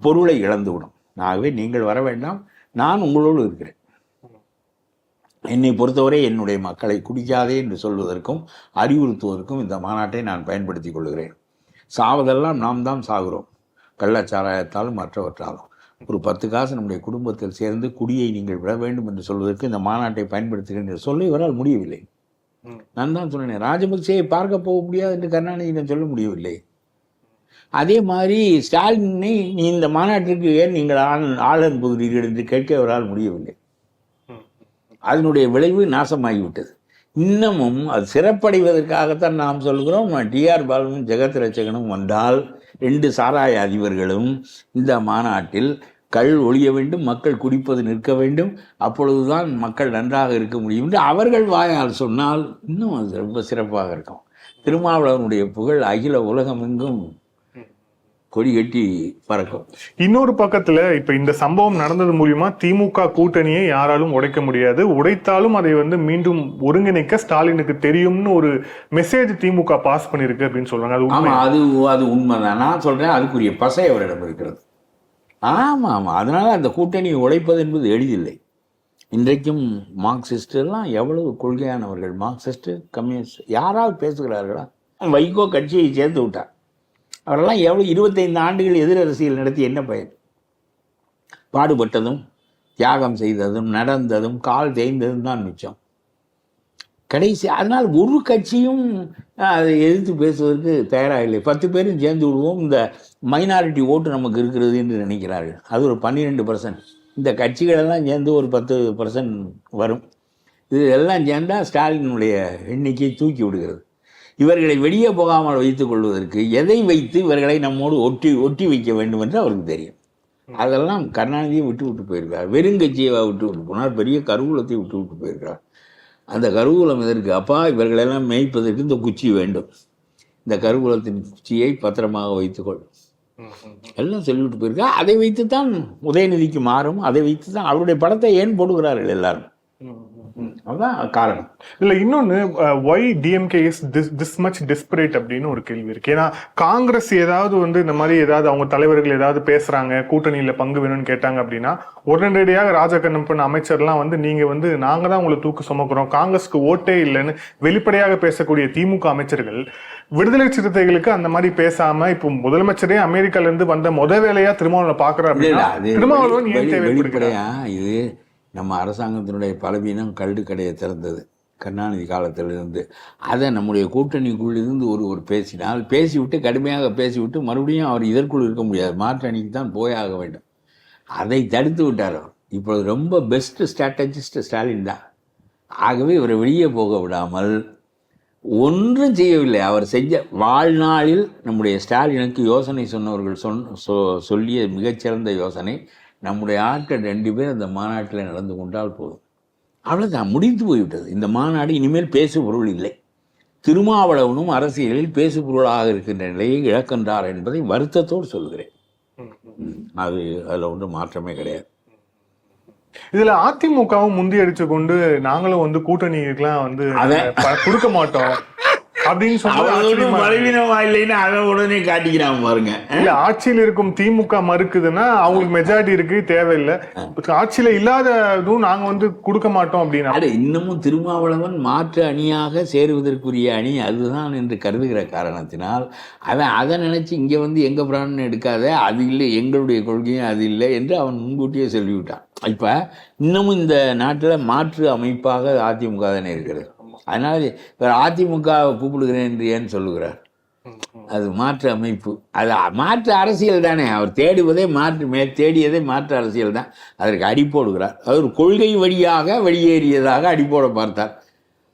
பொருளை இழந்துவிடும், ஆகவே நீங்கள் வர வேண்டாம், நான் உங்களோடு இருக்கிறேன். என்னை பொறுத்தவரை என்னுடைய மக்களை குடிக்காதே என்று சொல்வதற்கும் அறிவுறுத்துவதற்கும் இந்த மாநாட்டை நான் பயன்படுத்தி கொள்கிறேன். சாவதெல்லாம் நாம் தான் சாகிறோம், கள்ளச்சாராயத்தாலும் மற்றவற்றாலும். ஒரு 10 காசு நம்முடைய குடும்பத்தில் சேர்ந்து குடியை நீங்கள் விட வேண்டும் என்று சொல்வதற்கு இந்த மாநாட்டை பயன்படுத்துகிறேன் என்று சொல்ல இவரால் முடியவில்லை. நான் தான் சொன்னேன், ராஜபக்சேயை பார்க்க போக முடியாது என்று கருணாநிதியிடம் சொல்ல முடியவில்லை. அதே மாதிரி ஸ்டாலினை நீ இந்த மாநாட்டிற்கு ஏன் நீங்கள் ஆள் அனுப்புகிறீர்கள் என்று கேட்க அவரால் முடியவில்லை. அதனுடைய விளைவு நாசமாகிவிட்டது. இன்னமும் அது சிறப்படைவதற்காகத்தான் நாம் சொல்கிறோம், டிஆர் பாலுவும் ஜெகத் ரட்சகனும் வந்தால் 2 சாராய அதிபர்களும் இந்த மாநாட்டில் கள் ஒழிய வேண்டும், மக்கள் குடிப்பது நிற்க வேண்டும், அப்பொழுதுதான் மக்கள் நன்றாக இருக்க முடியும் என்று அவர்கள் வாயால் சொன்னால் இன்னும் அது ரொம்ப சிறப்பாக இருக்கும். திருமாவளவனுடைய புகழ் அகில உலகமெங்கும் கொடி கட்டி பறக்கும். இன்னொரு பக்கத்துல இப்ப இந்த சம்பவம் நடந்தது மூலியமா திமுக கூட்டணியை யாராலும் உடைக்க முடியாது, உடைத்தாலும் அதை மீண்டும் ஒருங்கிணைக்க ஸ்டாலினுக்கு தெரியும்னு ஒரு மெசேஜ் திமுக பாஸ் பண்ணிருக்கு அப்படின்னு சொல்றாங்க. அது உண்மைதான். நான் சொல்றேன், அதுக்குரிய பசை அவரிடம் இருக்கிறது. ஆமாம், அதனால அந்த கூட்டணியை உடைப்பது என்பது எளிதில்லை. இன்றைக்கும் மார்க்சிஸ்ட் எல்லாம் எவ்வளவு கொள்கையானவர்கள், மார்க்சிஸ்ட் கம்யூனிஸ்ட் யாராவது பேசுகிறார்களா? வைகோ கட்சியை சேர்த்து விட்டார். அவரெல்லாம் எவ்வளோ 25 ஆண்டுகள் எதிர் அரசியல் நடத்தி என்ன பயன்? பாடுபட்டதும் தியாகம் செய்ததும் நடந்ததும் கால் தேய்ந்ததும் தான் மிச்சம் கடைசி. அதனால் ஒரு கட்சியும் அதை எதிர்த்து பேசுவதற்கு தயாராக இல்லை. 10 பேரும் சேர்ந்து விடுவோம், இந்த மைனாரிட்டி ஓட்டு நமக்கு இருக்கிறது என்று நினைக்கிறார்கள். அது ஒரு 12%. இந்த கட்சிகளெல்லாம் சேர்ந்து ஒரு 10% வரும். இது எல்லாம் சேர்ந்தால் ஸ்டாலினுடைய எண்ணிக்கையை தூக்கி விடுகிறது. இவர்களை வெளியே போகாமல் வைத்துக் கொள்வதற்கு எதை வைத்து இவர்களை நம்மோடு ஒட்டி வைக்க வேண்டும் என்று அவருக்கு தெரியும். அதெல்லாம் கருணாநிதியை விட்டு போயிருக்கார். வெறுங்கட்சியை விட்டு போனார், பெரிய கருவூலத்தை விட்டு போயிருக்கார். அந்த கருவூலம் எதற்கு? அப்பா, இவர்களெல்லாம் மேய்ப்பதற்கு இந்த குச்சி வேண்டும், இந்த கருவூலத்தின் குச்சியை பத்திரமாக வைத்துக்கொள் எல்லாம் சொல்லிவிட்டு போயிருக்கா. அதை வைத்துத்தான் உதயநிதிக்கு மாறும், அதை வைத்து தான் அவருடைய படத்தை ஏன் போடுகிறார்கள் எல்லாரும். அதுதான் காரணம். இல்ல இன்னொன்னு, why DMK is this much desperate அப்படின்னு ஒரு கேள்வி இருக்கு. ஏன்னா காங்கிரஸ் ஏதாவது இந்த மாதிரி ஏதாவது அவங்க தலைவர்கள் ஏதாவது பேசுறாங்க, கூட்டணியில பங்கு வேணும்னு கேட்டாங்க அப்படின்னா உடனடியாக ராஜகண்ணப்பன் அமைச்சர்லாம் நீங்க நாங்க தான் உங்களை தூக்கு சுமக்கிறோம், காங்கிரஸ்க்கு ஓட்டே இல்லைன்னு வெளிப்படையாக பேசக்கூடிய திமுக அமைச்சர்கள் விடுதலை சிறுத்தைகளுக்கு அந்த மாதிரி பேசாம இப்போ முதலமைச்சரே அமெரிக்கால இருந்து வந்த வேலையா திருமாவளவன் பாக்குறாரு அப்படின்னா திருமாவளவன் ஏன் தேவைப்படுகிறார்? இது நம்ம அரசாங்கத்தினுடைய பலவீனம் கல்டு கடையை திறந்தது கருணாநிதி காலத்திலிருந்து. அதை நம்முடைய கூட்டணிக்குள்ளிருந்து ஒருவர் பேசினால் பேசிவிட்டு கடுமையாக பேசிவிட்டு மறுபடியும் அவர் இதற்குள் இருக்க முடியாது, மாற்று அணிக்கு தான் போயாக வேண்டும். அதை தடுத்து விட்டார் அவர். இப்பொழுது ரொம்ப பெஸ்ட் ஸ்ட்ராட்டஜிஸ்ட் ஸ்டாலின் தான். ஆகவே இவரை வெளியே போக விடாமல் ஒன்றும் செய்யவில்லை. அவர் செஞ்ச வாழ்நாளில் நம்முடைய ஸ்டாலினுக்கு யோசனை சொன்னவர்கள் சொல்லிய மிகச்சிறந்த யோசனை, நம்முடைய ஆட்கள் 2 பேர் அந்த மாநாட்டில் நடந்து கொண்டால் போதும், அவ்வளோதான், முடிந்து போய்விட்டது. இந்த மாநாடு இனிமேல் பேசு பொருள் இல்லை. திருமாவளவனும் அரசியலில் பேசு பொருளாக இருக்கின்ற நிலையை இழக்கின்றார் என்பதை வருத்தத்தோடு சொல்கிறேன். அதில் ஒன்றும் மாற்றமே கிடையாது. இதுல அதிமுகவும் முந்தி அடிச்சு கொண்டு நாங்களும் கூட்டணிக்கெல்லாம் கொடுக்க மாட்டோம் அப்படின்னு சொல்லி பலவீனமா இல்லைன்னு அதை உடனே காட்டிக்கிறாங்க பாருங்க. இல்ல, ஆட்சியில் இருக்கும் திமுக மறுக்குதுன்னா அவங்களுக்கு மெஜாரிட்டி இருக்கு, தேவையில்லை. ஆட்சியில இல்லாததும் நாங்க கொடுக்க மாட்டோம் அப்படின்னா இன்னமும் திருமாவளவன் மாற்று அணியாக சேருவதற்குரிய அணி அதுதான் என்று கருதுகிற காரணத்தினால் அவன் அதை நினைச்சு இங்க எங்க பிராணம் எடுக்காத, அது இல்லை, எங்களுடைய கொள்கையும் அது இல்லை என்று அவன் முன்கூட்டியே சொல்லிவிட்டான். இப்ப இன்னமும் இந்த நாட்டில் மாற்று அமைப்பாக அதிமுக தானே இருக்கிறது. அதனால அதிமுக கூப்பிடுகிறேன் என்று ஏன் சொல்லுகிறார்? அது மாற்று அமைப்பு, அது மாற்று அரசியல் தானே. அவர் தேடியதே மாற்று அரசியல் தான். அதற்கு அடி போடுகிறார். அவர் கொள்கை வழியாக வெளியேறியதாக அடி போட பார்த்தார்.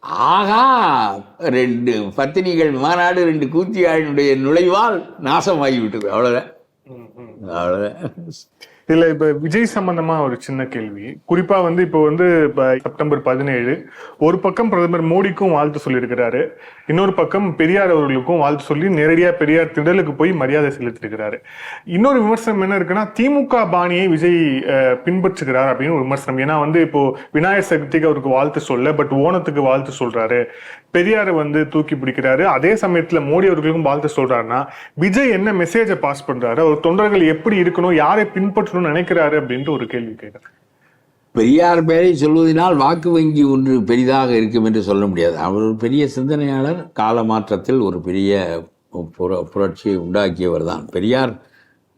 ஆகா 2 பத்தினிகள் மாநாடு 2 கூத்தியாளினுடைய நுழைவால் நாசமாகிவிட்டது. அவ்வளோதான். இதுல இப்ப விஜய் சம்பந்தமா ஒரு சின்ன கேள்வி. குறிப்பா இப்போ செப்டம்பர் 17 ஒரு பக்கம் பிரதமர் மோடிக்கும் வாழ்த்து சொல்லியிருக்கிறாரு, இன்னொரு பக்கம் பெரியார் அவர்களுக்கும் வாழ்த்து சொல்லி நேரடியா பெரியார் திடலுக்கு போய் மரியாதை செலுத்திருக்கிறாரு. இன்னொரு விமர்சனம் என்ன இருக்குன்னா, திமுக பாணியை விஜய் பின்பற்றுகிறார் அப்படின்னு ஒரு விமர்சனம். ஏன்னா இப்போ விநாயகர் சதுர்த்திக்கு அவருக்கு வாழ்த்து சொல்ல, பட் ஓணத்துக்கு வாழ்த்து சொல்றாரு, பெரியாரை தூக்கி பிடிக்கிறாரு. அதே சமயத்துல மோடி அவர்களுக்கும் வாழ்த்து சொல்றாருன்னா விஜய் என்ன மெசேஜை பாஸ் பண்றாரு, அவர் தொண்டர்கள் எப்படி இருக்கணும், யாரை பின்பற்றணும் நினைக்கிறாரு அப்படின்ட்டு ஒரு கேள்வி கேட்கிறேன். பெரியார் பெயரை சொல்வதனால் வாக்கு வங்கி ஒன்று பெரிதாக இருக்கும் என்று சொல்ல முடியாது. அவர் ஒரு பெரிய சிந்தனையாளர், கால மாற்றத்தில் ஒரு பெரிய புரட்சியை உண்டாக்கியவர் தான் பெரியார்.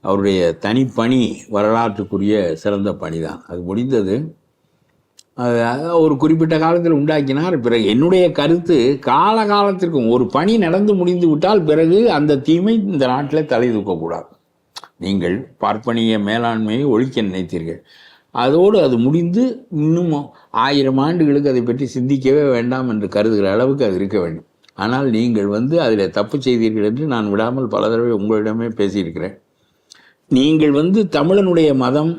அவருடைய தனிப்பணி வரலாற்றுக்குரிய சிறந்த பணி தான். அது முடிந்தது, ஒரு குறிப்பிட்ட காலத்தில் உண்டாக்கினார். பிறகு என்னுடைய கருத்து, காலகாலத்திற்கும் ஒரு பணி நடந்து முடிந்து விட்டால் பிறகு அந்த தீமை இந்த நாட்டில் தலை தூக்கக்கூடாது. நீங்கள் பார்ப்பனிய மேலாண்மையை ஒழிக்க நினைத்தீர்கள், அதோடு அது முடிந்து இன்னும் 1000 ஆண்டுகளுக்கு அதை பற்றி சிந்திக்கவே வேண்டாம் என்று கருதுகிற அளவுக்கு அது இருக்க வேண்டும். ஆனால் நீங்கள் அதில் தப்பு செய்தீர்கள் என்று நான் விடாமல் பல தடவை உங்களிடமே பேசியிருக்கிறேன். நீங்கள் தமிழனுடைய மதம்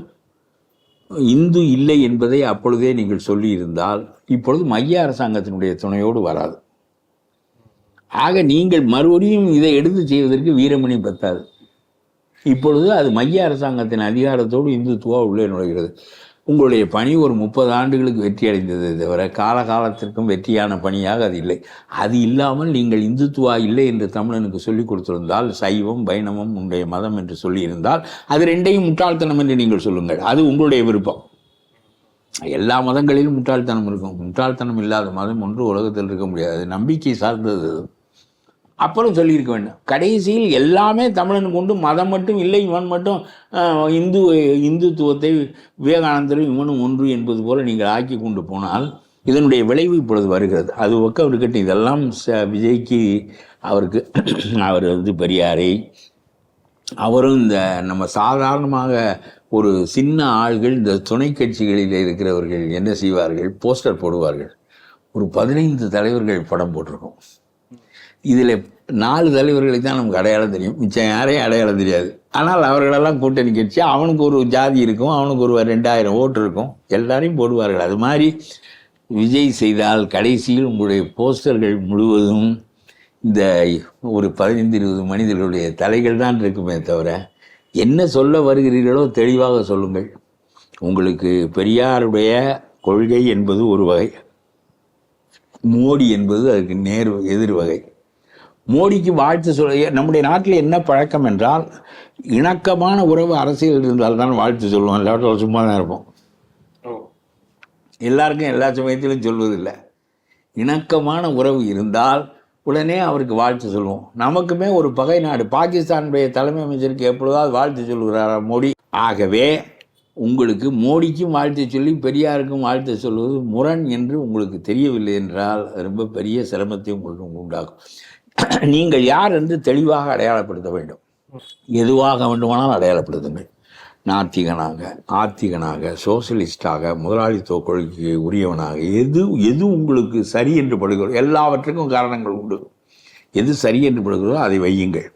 இந்து இல்லை என்பதை அப்பொழுதே நீங்கள் சொல்லியிருந்தால் இப்பொழுது மைய அரசாங்கத்தினுடைய துணையோடு வராது. ஆக நீங்கள் மறுபடியும் இதை எடுத்து செய்வதற்கு வீரமணி பத்தாது. இப்பொழுது அது மைய அரசாங்கத்தின் அதிகாரத்தோடு இந்துத்துவா உள்ளே நுழைகிறது. உங்களுடைய பணி ஒரு 30 ஆண்டுகளுக்கு வெற்றி அடைந்தது தவிர காலகாலத்திற்கும் வெற்றியான பணியாக அது இல்லை. அது இல்லாமல் நீங்கள் இந்துத்துவா இல்லை என்று தமிழனுக்கு சொல்லிக் கொடுத்திருந்தால், சைவம் வைணவம் உங்களுடைய மதம் என்று சொல்லியிருந்தால், அது 2ஐயும் முட்டாள்தனம் என்று நீங்கள் சொல்லுங்கள். அது உங்களுடைய விருப்பம். எல்லா மதங்களிலும் முட்டாள்தனம் இருக்கும். முட்டாள்தனம் இல்லாத மதம் ஒன்று உலகத்தில் இருக்க முடியாது. நம்பிக்கை சார்ந்தது. அப்புறம் சொல்லியிருக்க வேண்டும். கடைசியில் எல்லாமே தமிழனுக்கு உண்டு, மதம் மட்டும் இல்லை, இவன் மட்டும் இந்துத்துவத்தை விவேகானந்தரும் இவனும் ஒன்று என்பது போல நீங்கள் ஆக்கி கொண்டு போனால் இதனுடைய விளைவு இப்பொழுது வருகிறது. அது பக்கம் இருக்கட்டும். இதெல்லாம் விஜய்க்கு அவருக்கு அவர் பெரியாரை அவரும் இந்த நம்ம சாதாரணமாக ஒரு சின்ன ஆள்கள் இந்த துணை கட்சிகளில் இருக்கிறவர்கள் என்ன செய்வார்கள், போஸ்டர் போடுவார்கள். ஒரு 15 தலைவர்கள் படம் போட்டிருக்கோம். இதில் 4 தலைவர்களை தான் நமக்கு அடையாளம் தெரியும், மிச்சம் யாரையும் அடையாளம் தெரியாது. ஆனால் அவர்களெல்லாம் கூட்டணி கட்சி, அவனுக்கு ஒரு ஜாதி இருக்கும், அவனுக்கு ஒரு 2000 ஓட்டு இருக்கும், எல்லாரையும் போடுவார்கள். அது மாதிரி விஜய் செய்தால் கடைசியில் உங்களுடைய போஸ்டர்கள் முழுவதும் இந்த ஒரு 15-20 மனிதர்களுடைய தலைகள் தான் இருக்குமே தவிர, என்ன சொல்ல வருகிறீர்களோ தெளிவாக சொல்லுங்கள். உங்களுக்கு பெரியாருடைய கொள்கை என்பது ஒரு வகை, மோடி என்பது அதுக்கு எதிர் வகை. மோடிக்கு வாழ்த்து சொல்ல, நம்முடைய நாட்டில் என்ன பழக்கம் என்றால், இணக்கமான உறவு அரசியல் இருந்தால் தான் வாழ்த்து சொல்லுவோம், எல்லாரும் சும்மா தான் இருப்போம். எல்லாருக்கும் எல்லா சமயத்திலும் சொல்வதில்லை. இணக்கமான உறவு இருந்தால் உடனே அவருக்கு வாழ்த்து சொல்லுவோம். நமக்குமே ஒரு பகை நாடு பாகிஸ்தானுடைய தலைமை அமைச்சருக்கு எப்பொழுதாவது வாழ்த்து சொல்லுகிறாரா மோடி? ஆகவே உங்களுக்கு மோடிக்கும் வாழ்த்து சொல்லி பெரியாருக்கும் வாழ்த்து சொல்வது முரண் என்று உங்களுக்கு தெரியவில்லை என்றால் ரொம்ப பெரிய சிரமத்தை உங்களுக்கு உண்டாகும். நீங்கள் யார் என்று தெளிவாக அடையாளப்படுத்த வேண்டும். எதுவாக வேண்டுமானால் அடையாளப்படுத்துங்கள். நாத்திகனாக, ஆத்திகனாக, சோசியலிஸ்டாக, முதலாளித்துவ கொள்கைக்கு உரியவனாக, எது உங்களுக்கு சரி என்று படுகிறோ, எல்லாவற்றுக்கும் காரணங்கள் உண்டு. எது சரி என்று படுகிறதோ அதை வையுங்கள்.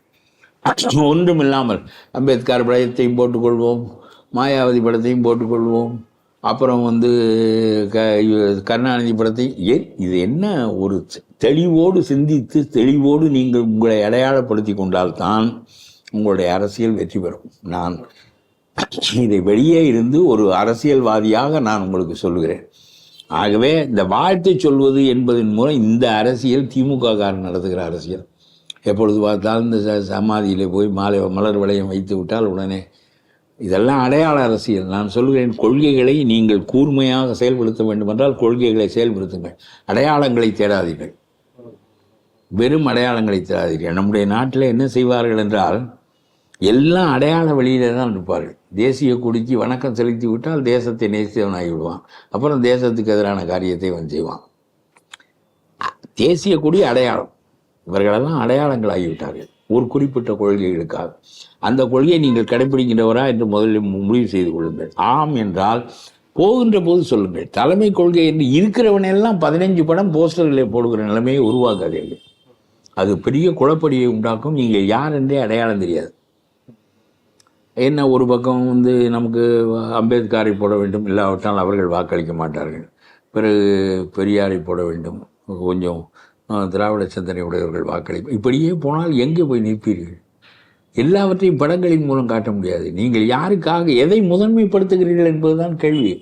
ஒன்றுமில்லாமல் அம்பேத்கர் படத்தையும் போட்டுக்கொள்வோம், மாயாவதி படத்தையும் போட்டுக்கொள்வோம், அப்புறம் கருணாநிதி படத்தை. இது என்ன, ஒரு தெளிவோடு சிந்தித்து தெளிவோடு நீங்கள் உங்களை அடையாளப்படுத்தி கொண்டால்தான் உங்களுடைய அரசியல் வெற்றி பெறும். நான் இதை வெளியே இருந்து ஒரு அரசியல்வாதியாக நான் உங்களுக்கு சொல்லுகிறேன். ஆகவே இந்த வாழ்த்து சொல்வது என்பதன் மூலம் இந்த அரசியல் திமுக காரன் நடத்துகிற அரசியல். எப்பொழுது பார்த்தாலும் இந்த சமாதியில் போய் மலர் வளையம் வைத்து விட்டால் உடனே இதெல்லாம் அடையாள அரசியல். நான் சொல்கிறேன், கொள்கைகளை நீங்கள் கூர்மையாக செயல்படுத்த வேண்டுமென்றால் கொள்கைகளை செயல்படுத்துங்கள், அடையாளங்களை தேடாதீர்கள். வெறும் அடையாளங்களை தேடாதீர்கள். நம்முடைய நாட்டில் என்ன செய்வார்கள் என்றால், எல்லாம் அடையாள வழியிலே தான் இருப்பார்கள். தேசிய கொடிக்கு வணக்கம் செலுத்தி விட்டால் தேசத்தை நேசித்தவனாகி விடுவான். அப்புறம் தேசத்துக்கு எதிரான காரியத்தை அவன் செய்வான். தேசிய கொடி அடையாளம், இவர்களெல்லாம் அடையாளங்களாகிவிட்டார்கள் ஒரு குறிப்பிட்ட கொள்கைகளுக்காக. அந்த கொள்கையை நீங்கள் கடைபிடிக்கின்றவரா என்று முதலில் முடிவு செய்து கொள்ளுங்கள். ஆம் என்றால் போகின்ற போது சொல்லுங்கள். தலைமை கொள்கை என்று இருக்கிறவனெல்லாம் 15 படம் போஸ்டர்களை போடுகிற நிலைமையை உருவாக்காதீர்கள். அது பெரிய குழப்படியை உண்டாக்கும். நீங்கள் யார் என்றே அடையாளம் தெரியாது. என்ன ஒரு பக்கம் நமக்கு அம்பேத்கரை போட வேண்டும், இல்லாவிட்டால் அவர்கள் வாக்களிக்க மாட்டார்கள். பிறகு பெரியாரை போட வேண்டும், கொஞ்சம் திராவிட சிந்தனை உடையவர்கள் வாக்களிப்பு. இப்படியே போனால் எங்கே போய் நிற்பீர்கள்? எல்லாவற்றையும் படங்களின் மூலம் காட்ட முடியாது. நீங்கள் யாருக்காக எதை முதன்மைப்படுத்துகிறீர்கள் என்பதுதான் கேள்வி.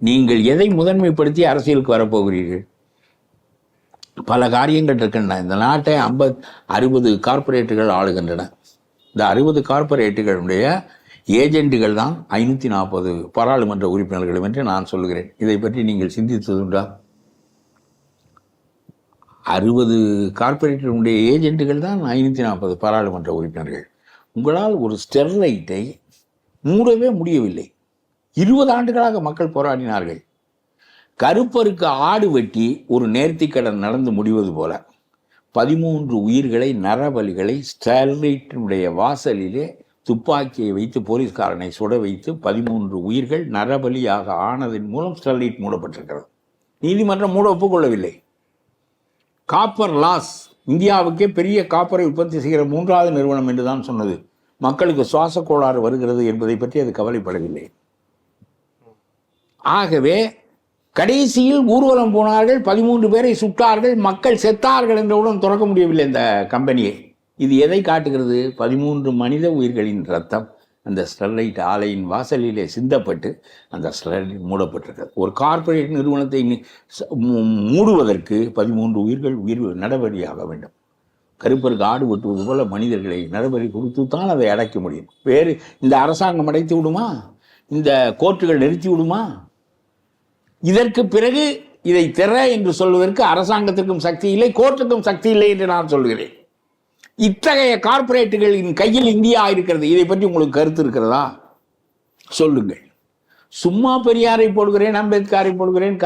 நீங்கள் எதை முதன்மைப்படுத்தி அரசியலுக்கு வரப்போகிறீர்கள்? பல காரியங்கள் இருக்கின்றன. இந்த நாட்டை 60 கார்ப்பரேட்டுகள் ஆளுகின்றன. இந்த 60 கார்ப்பரேட்டுகளுடைய ஏஜென்ட்டுகள் தான் 540 பாராளுமன்ற உறுப்பினர்களும் என்று நான் சொல்கிறேன். இதை பற்றி நீங்கள் சிந்தித்ததுண்டா? 60 கார்ப்பரேட்டுடைய ஏஜென்ட்டுகள் தான் 540 பாராளுமன்ற உறுப்பினர்கள். உங்களால் ஒரு ஸ்டெர்லைட்டை மூடவே முடியவில்லை. 20 ஆண்டுகளாக மக்கள் போராடினார்கள். கருப்பருக்கு ஆடு வெட்டி ஒரு நேர்த்திக்கடன் நடந்து முடிவது போல 13 உயிர்களை, நரபலிகளை ஸ்டெர்லைட்டினுடைய வாசலிலே துப்பாக்கியை வைத்து போலீஸ்காரனை சுட வைத்து 13 உயிர்கள் நரபலியாக ஆனதன் மூலம் ஸ்டெர்லைட் மூடப்பட்டிருக்கிறது. நீதிமன்றம் மூட ஒப்புக்கொள்ளவில்லை. காப்பர் லாஸ் இந்தியாவுக்கே பெரிய காப்பரை உற்பத்தி செய்கிற 3வது நிறுவனம் என்று தான் சொன்னது. மக்களுக்கு சுவாச கோளாறு வருகிறது என்பதை பற்றி அது கவலைப்படவில்லை. ஆகவே கடைசியில் ஊர்வலம் போனார்கள், 13 பேரை சுட்டார்கள், மக்கள் செத்தார்கள் என்றவுடன் திறக்க முடியவில்லை இந்த கம்பெனியை. இது எதை காட்டுகிறது? 13 மனித உயிர்களின் ரத்தம் அந்த ஸ்டெர்லைட் ஆலையின் வாசலிலே சிந்தப்பட்டு அந்த ஸ்டெர்லைட் மூடப்பட்டிருக்கிறது. ஒரு கார்ப்பரேட் நிறுவனத்தை மூடுவதற்கு 13 உயிர்கள் நடவடிக்கையாக வேண்டும். கருப்பருக்கு ஆடு வெட்டுவது போல மனிதர்களை நடவடிக்கை கொடுத்து தான் அதை அடைக்க முடியும். வேறு இந்த அரசாங்கம் அடைத்து விடுமா? இந்த கோர்ட்டுகள் நிறுத்தி விடுமா? இதற்கு பிறகு இதை திற என்று சொல்வதற்கு அரசாங்கத்திற்கும் சக்தி இல்லை, கோர்ட்டுக்கும் சக்தி இல்லை என்று நான் சொல்கிறேன். இத்தகைய கார்ப்பரேட்டுகளின் கையில் இந்தியா இருக்கிறது. இதை பற்றி உங்களுக்கு கருத்து இருக்கிறதா? சொல்லுங்கள். சும்மா பெரியாரை போடுகிறேன், அம்பேத்கரை போடுகிறேன்,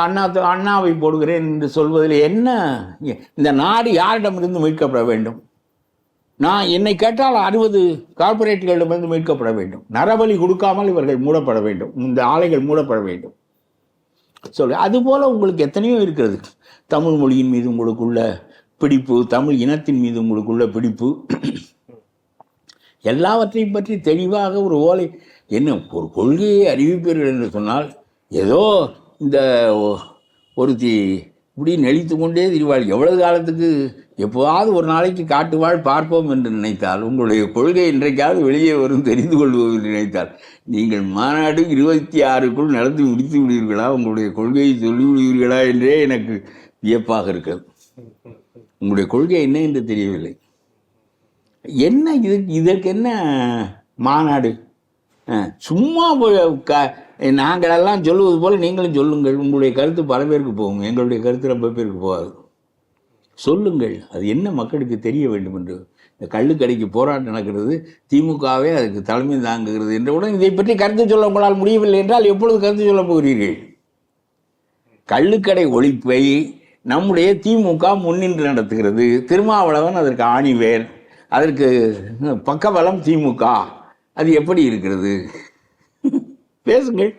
அண்ணாவை போடுகிறேன் என்று சொல்வதில் என்ன? இந்த நாடு யாரிடமிருந்து மீட்கப்பட வேண்டும்? நான் என்னை கேட்டால் 60 கார்ப்பரேட்டுகளிடமிருந்து மீட்கப்பட வேண்டும். நரபலி கொடுக்காமல் இவர்கள் மூடப்பட வேண்டும், இந்த ஆலைகள் மூடப்பட வேண்டும். சொல்லு. அதுபோல் உங்களுக்கு எத்தனையோ இருக்கிறது. தமிழ் மொழியின் மீது உங்களுக்குள்ள பிடிப்பு, தமிழ் இனத்தின் மீது உங்களுக்குள்ள பிடிப்பு, எல்லாவற்றையும் பற்றி தெளிவாக ஒரு ஓலை என்ன ஒரு கொள்கையை அறிவிப்பீர்கள் என்று சொன்னால், ஏதோ இந்த ஒருத்தி இப்படி நெளித்து கொண்டே திரிவாள், எவ்வளவு காலத்துக்கு, எப்போவாவது ஒரு நாளைக்கு காட்டுவாள் பார்ப்போம் என்று நினைத்தால், உங்களுடைய கொள்கை இன்றைக்காவது வெளியே வரும் தெரிந்து கொள்வோம் என்று நினைத்தால், நீங்கள் மாநாடு 26க்குள் நடத்தி முடித்து விடுவீர்களா? உங்களுடைய கொள்கையை சொல்லி விடுவீர்களா என்றே எனக்கு வியப்பாக இருக்கிறது. உங்களுடைய கொள்கை என்ன என்று தெரியவில்லை. என்ன இதற்கு என்ன மாநாடு? சும்மா நாங்களெல்லாம் சொல்லுவது போல் நீங்களும் சொல்லுங்கள். உங்களுடைய கருத்து பல பேருக்கு போகும், எங்களுடைய கருத்து ரொம்ப பேருக்கு போகாது. சொல்லுங்கள், அது என்ன மக்களுக்கு தெரிய வேண்டும் என்று. இந்த கள்ளுக்கடைக்கு போராட்டம் நடக்கிறது, திமுகவே அதுக்கு தலைமை தாங்குகிறது என்றவுடன் இதை பற்றி கருத்து சொல்ல உங்களால் முடியவில்லை என்றால் எப்பொழுது கருத்து சொல்ல போகிறீர்கள்? கள்ளுக்கடை ஒழிப்பை நம்முடைய திமுக முன்னின்று நடத்துகிறது. திருமாவளவன் அதற்கு ஆணிவேர், அதற்கு பக்கபலம் திமுக. அது எப்படி இருக்கிறது? பேசுங்கள்.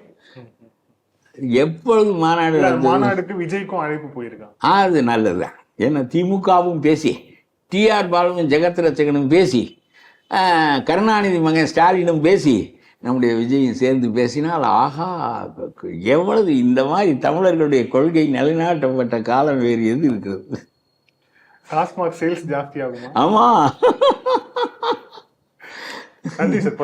எப்பொழுது மாநாடுக்கு விஜய்க்கும் அழைப்பு போயிருக்கான், அது நல்லதுதான். ஏன்னா திமுகவும் பேசி, டிஆர் பாலுவும் ஜெகத் ரட்சகனும் பேசி, கருணாநிதி மகன் ஸ்டாலினும் பேசி, நம்முடைய விஜயும் சேர்ந்து பேசினால் ஆஹா, எவ்வளவு இந்த மாதிரி தமிழர்களுடைய கொள்கை நிலைநாட்டப்பட்ட காலம் வேறு எது இருக்கிறது? டாஸ்மாக் சேல்ஸ் ஜாஸ்தி ஆகுமா? ஆமா. நன்றி சார்.